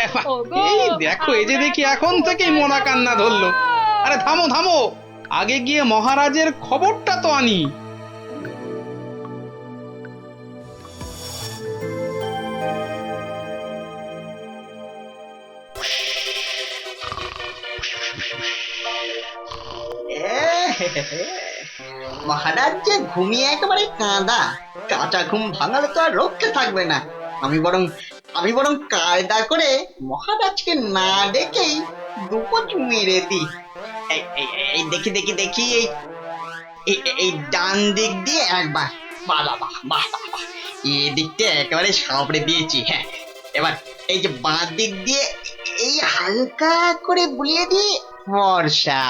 এই দেখো, এই যে দেখি এখন থেকেই মনা কান্না ধরলো। আরে থামো থামো, আগে গিয়ে মহারাজের খবরটা তো আনি। মহারাজ যে ঘুমিয়ে একেবারে কাঁচা ঘুম ভাঙালে তো আর রক্ষে থাকবে না। আমি বরং কায়দা করে মহারাজকে না ডেকেই দুপট মেরে দিই। এই দেখি এই ডান দিক দিয়ে একবার, বাহ, এই দিকটা একেবারে সাবড়ে দিয়েছি। হ্যাঁ, এবার এই যে বাঁ দিক দিয়ে এই হালকা করে বুলিয়ে দিই। ফর্সা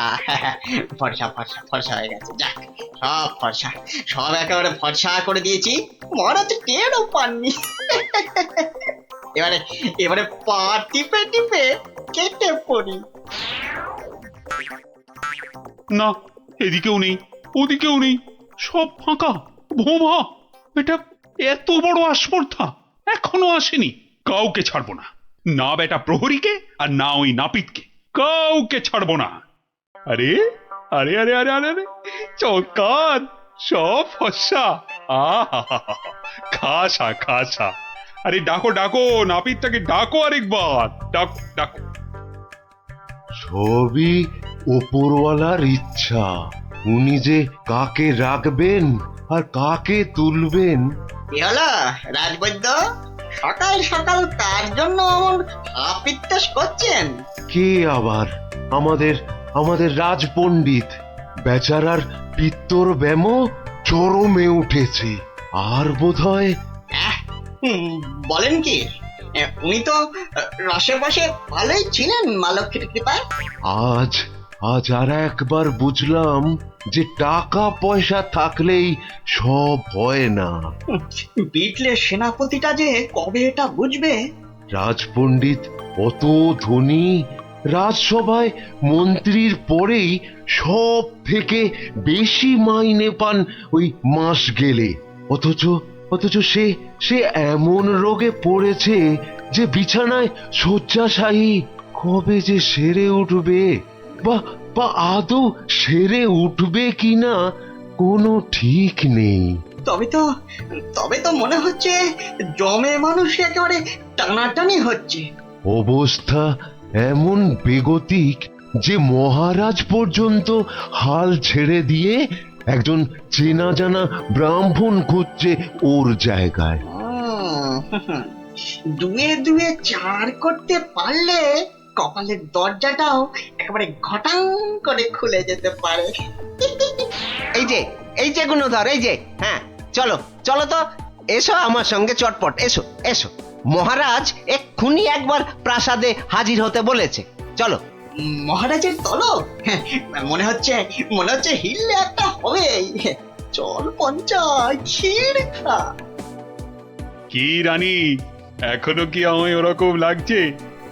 হয়ে গেছে। যাক, সব ফর্সা, সব একেবারে ফর্সা করে দিয়েছি। মহারাজ টেরও পাননি। এবারে পা টিপে কেটে পড়ি। না, এদিকেও নেই, ওদিকেও নেই, সব ফাঁকা ভোমা। এটা এত বড় আস্পর্ধা এখনো আসেনি। কাউকে ছাড়বো না, না বেটা প্রহরীকে আর না ওই নাপিতকে, কাউকে ছাড়বো না। আরে আরে আরে আরে আরে আরে, চৌকাত, সব ফর্সা। খাসা। আরে ডাকো, নাপিতটাকে ডাকো, আরেকবার ডাকো। সবই ওপরওয়ালার ইচ্ছা, উনি যে কাকে রাখবেন আর কাকে তুলবেন। কি হলো রাজবৈদ্য? সকাল সকাল কার জন্য এমন আপিত্তাস করছেন? কে আবার? আমাদের আমাদের রাজপণ্ডিত বেচারার পিত্তর ব্যামো চরমে উঠেছে। আর বোধহয় বলেন কি? উনি তো রসে বসে ভালোই ছিলেন মা লক্ষ্মীর কৃপায়। আজ আজ আর একবার বুঝলাম যে টাকা পয়সা থাকলেই সব হয় না। বিটলের সেনাপতিটা যে কবে এটা বুঝবে? রাজপণ্ডিত অত ধনী, রাজসভায় মন্ত্রীর পরেই সব থেকে বেশি মাইনে পান ওই মাস গেলে। অথচ অথচ সে সে এমন রোগে পড়েছে যে বিছানায় শয্যাশায়ী। কবে যে সেরে উঠবে, বা বা আদৌ সেরে উঠবে কিনা কোনো ঠিক নেই। তবে তো মনে হচ্ছে জমে মানুষ একেবারে টানাটানি হচ্ছে। অবস্থা এমন বেগতিক যে মহারাজ পর্যন্ত হাল ছেড়ে দিয়ে একজন চেনা জানা ব্রাহ্মণ খুঁজছে ওর জায়গায়। দুয়ে দুয়ে চার করতে পারলে কপালের দরজাটাও একেবারে ঘটাং করে খুলে যেতে পারে। এই যে গুণধর, এই যে, হ্যাঁ, চলো চলো তো, এসো আমার সঙ্গে চটপট, এসো এসো। মহারাজ এক্ষুনি একবার প্রাসাদে হাজির হতে বলেছে, চলো। মহারাজের তলব? মনে হচ্ছে হিললে একটা হবেই। চল পঞ্চায়, ক্ষীর খা। কি রানী, এখনো কি আমায় ওরকম লাগছে?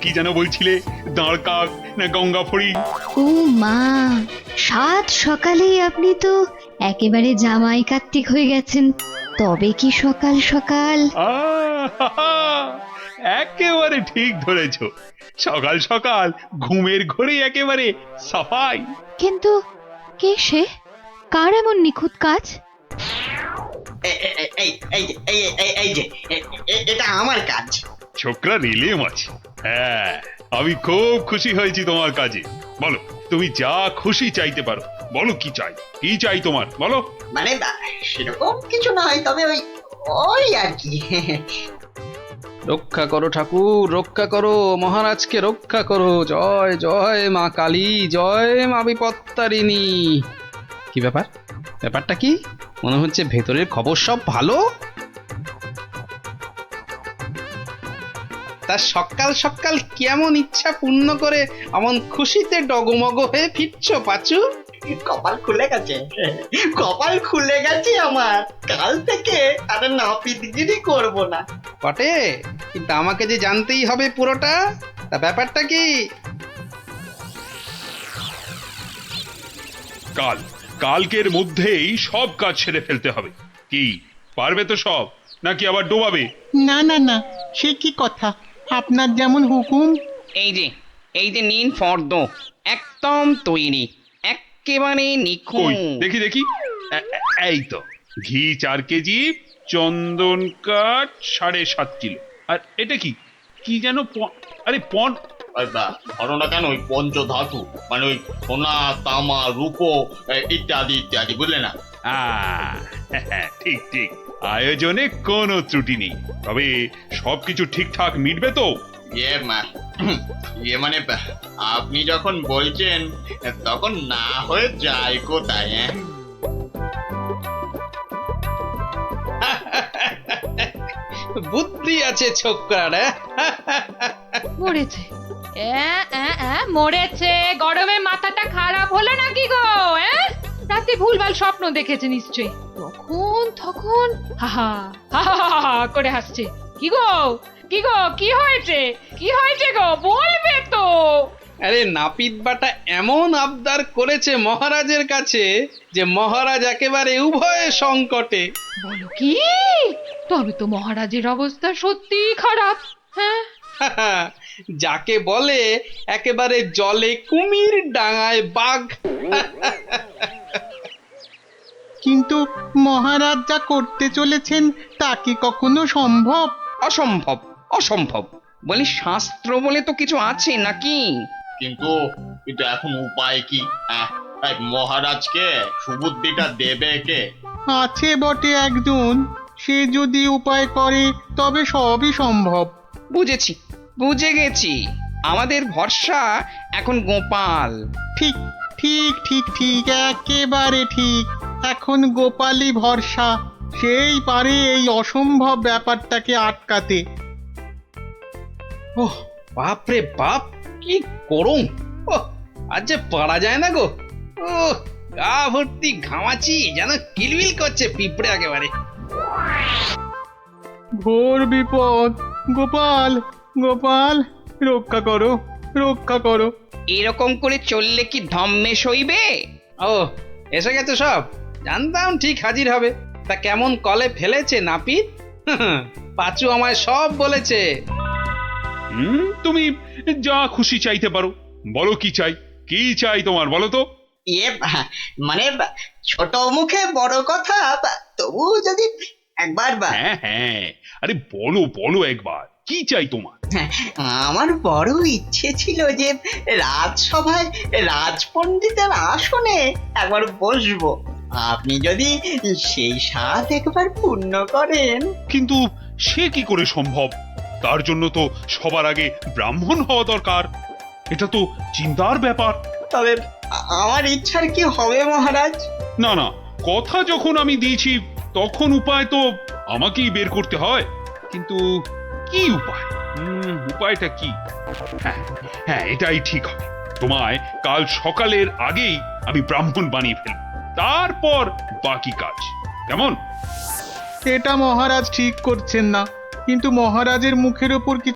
কি যেন বলছিলে, দাঁড় কাক না গঙ্গা ফড়ি? ও মা, সাত সকালেই আপনি তো একেবারে জামাই কার্তিক হয়ে গেছেন। তবে কি সকাল সকাল? একেবারে ঠিক ধরেছ, সকাল সকাল ঘুমের ঘরে একেবারে সাফাই। কিন্তু কে সে? কার এমন নিখুঁত কাজ? এই যে এটা আমার কাজ। ছোকরা রিলে মাছ। হ্যাঁ, আমি খুব খুশি হয়েছি তোমার কাজে। বলো, তুমি যা খুশি চাইতে পারো। বলো কি চাই, কি চাই তোমার, বলো। মানে সেরকম কিছু নয়, তবে ওই আর কি। রক্ষা করো ঠাকুর, রক্ষা করো, মহারাজকে রক্ষা করো। জয় জয় মা কালী, জয় মা বিপত্তারিণী। কি ব্যাপার? ব্যাপারটা কি? মনে হচ্ছে ভেতরের খবর সব ভালো। তা সকাল সকাল কেমন ইচ্ছা পূর্ণ করে এমন খুশিতে ডগমগ হয়ে ফিরছো পাচু? কপাল খুলে গেছে, কপাল খুলে গেছে আমার। কাল থেকে আর নাপিতগিরি করব না। বটে, কিন্তু আমাকে যে জানতেই হবে পুরোটা। তা ব্যাপারটা কি? কালকের মধ্যেই সব কাজ সেরে ফেলতে হবে। কি পারবে তো সব, নাকি আবার ডোবাবে? না না না, সে কি কথা, আপনার যেমন হুকুম। এই যে নিন ফর্দ, একদম তৈরি, একেবারে নিখুঁত। দেখি দেখি, এই তো ঘি 4 কেজি, চন্দন কাঠ 7.5 কিলো। আর এটা কি কি যেন আরে ধরো না কেন, ওই পঞ্চধাতু, মানে ওই সোনা, তামা, রূপো ইত্যাদি ইত্যাদি, বুঝলে না? ঠিক ঠিক, আয়োজনে কোনো ত্রুটি নেই। তবে সবকিছু ঠিকঠাক মিটবে তো? মানে আপনি যখন বলছেন তখন না হয়ে যায় কোথায়? বুদ্ধি আছে ছোকরার। মরেছে, মরেছে। গরমে মাথাটা খারাপ হলো নাকি গো? রাতে ভুলভাল স্বপ্ন দেখেছে নিশ্চয়ই। তখন হাহা হাহা করে হাসছে। কি গো কি হয়েছে গো, বলবে তো? আরে নাপিত বাটা এমন আবদার করেছে মহারাজের কাছে যে মহারাজ একেবারে উভয় সংকটে। বলো কি? তবে তো মহারাজের অবস্থা সত্যি খারাপ। হ্যাঁ, যাকে বলে একেবারে জলে কুমির, ডাঙায় বাঘ। কিন্তু মহারাজ যা করতে চলেছেন তা কি কখনো সম্ভব? অসম্ভব, অসম্ভব। বলি শাস্ত্র বলে তো কিছু আছে নাকি? কিন্তু এখন উপায় কি? মহারাজকে সুবুদ্ধিটা দেবে কে? আছে বটে একজন, সে যদি উপায় করে তবে সবই সম্ভব। বুঝেছি, বুঝে গেছি। আমাদের ভরসা এখন গোপাল। ঠিক ঠিক ঠিক ঠিক, একেবারে ঠিক। এখন গোপালই ভরসা, সেই পারে এই অসম্ভব ব্যাপারটাকে আটকাতে। ওহ বাপরে বাপ, কি গরম! ওহ, আজ যে পারা যায় না গো। ও গা ভর্তি ঘামাচি, যেন কিলবিল করছে পিঁপড়ে একেবারে। ঘোর বিপদ। গোপাল, গোপাল, রক্ষা করো, রক্ষা করো। এরকম করে চললে কি ধম্মে সইবে? ও এসে গেছে সব, জানতাম ঠিক হাজির হবে। তা কেমন কলে ফেলেছে নাপিত? পাঁচু আমায় সব বলেছে। তুমি যা খুশি চাইতে পারো। বলো কি চাই, কি চাই তোমার, বলো তো। মানে ছোট মুখে বড় কথা, তবু যদি একবার হ্যাঁ হ্যাঁ, আরে বলো বলো একবার, কি চাই তোমার? আমার বড় ইচ্ছে ছিল যে রাজসভায় রাজপণ্ডিতের আসনে একবার বসবো। আপনি যদি সেই স্বাদ একবার পূর্ণ করেন। কিন্তু সে কি করে সম্ভব? তার জন্য তো সবার আগে ব্রাহ্মণ হওয়া দরকার। এটা তো চিন্তার ব্যাপার। তবে আমার ইচ্ছার কি হবে মহারাজ? না না, কথা যখন আমি দিয়েছি তখন উপায় তো আমাকেই বের করতে হয়। কিন্তু কি উপায়? উপায়টা কি? হ্যাঁ হ্যাঁ, এটাই ঠিক হবে। তোমায় কাল সকালের আগেই আমি ব্রাহ্মণ বানিয়ে ফেলব, তারপর বাকি কাজ। কেমন? এটা মহারাজ ঠিক করছেন না, কিন্তু মহারাজের মুখের ওপর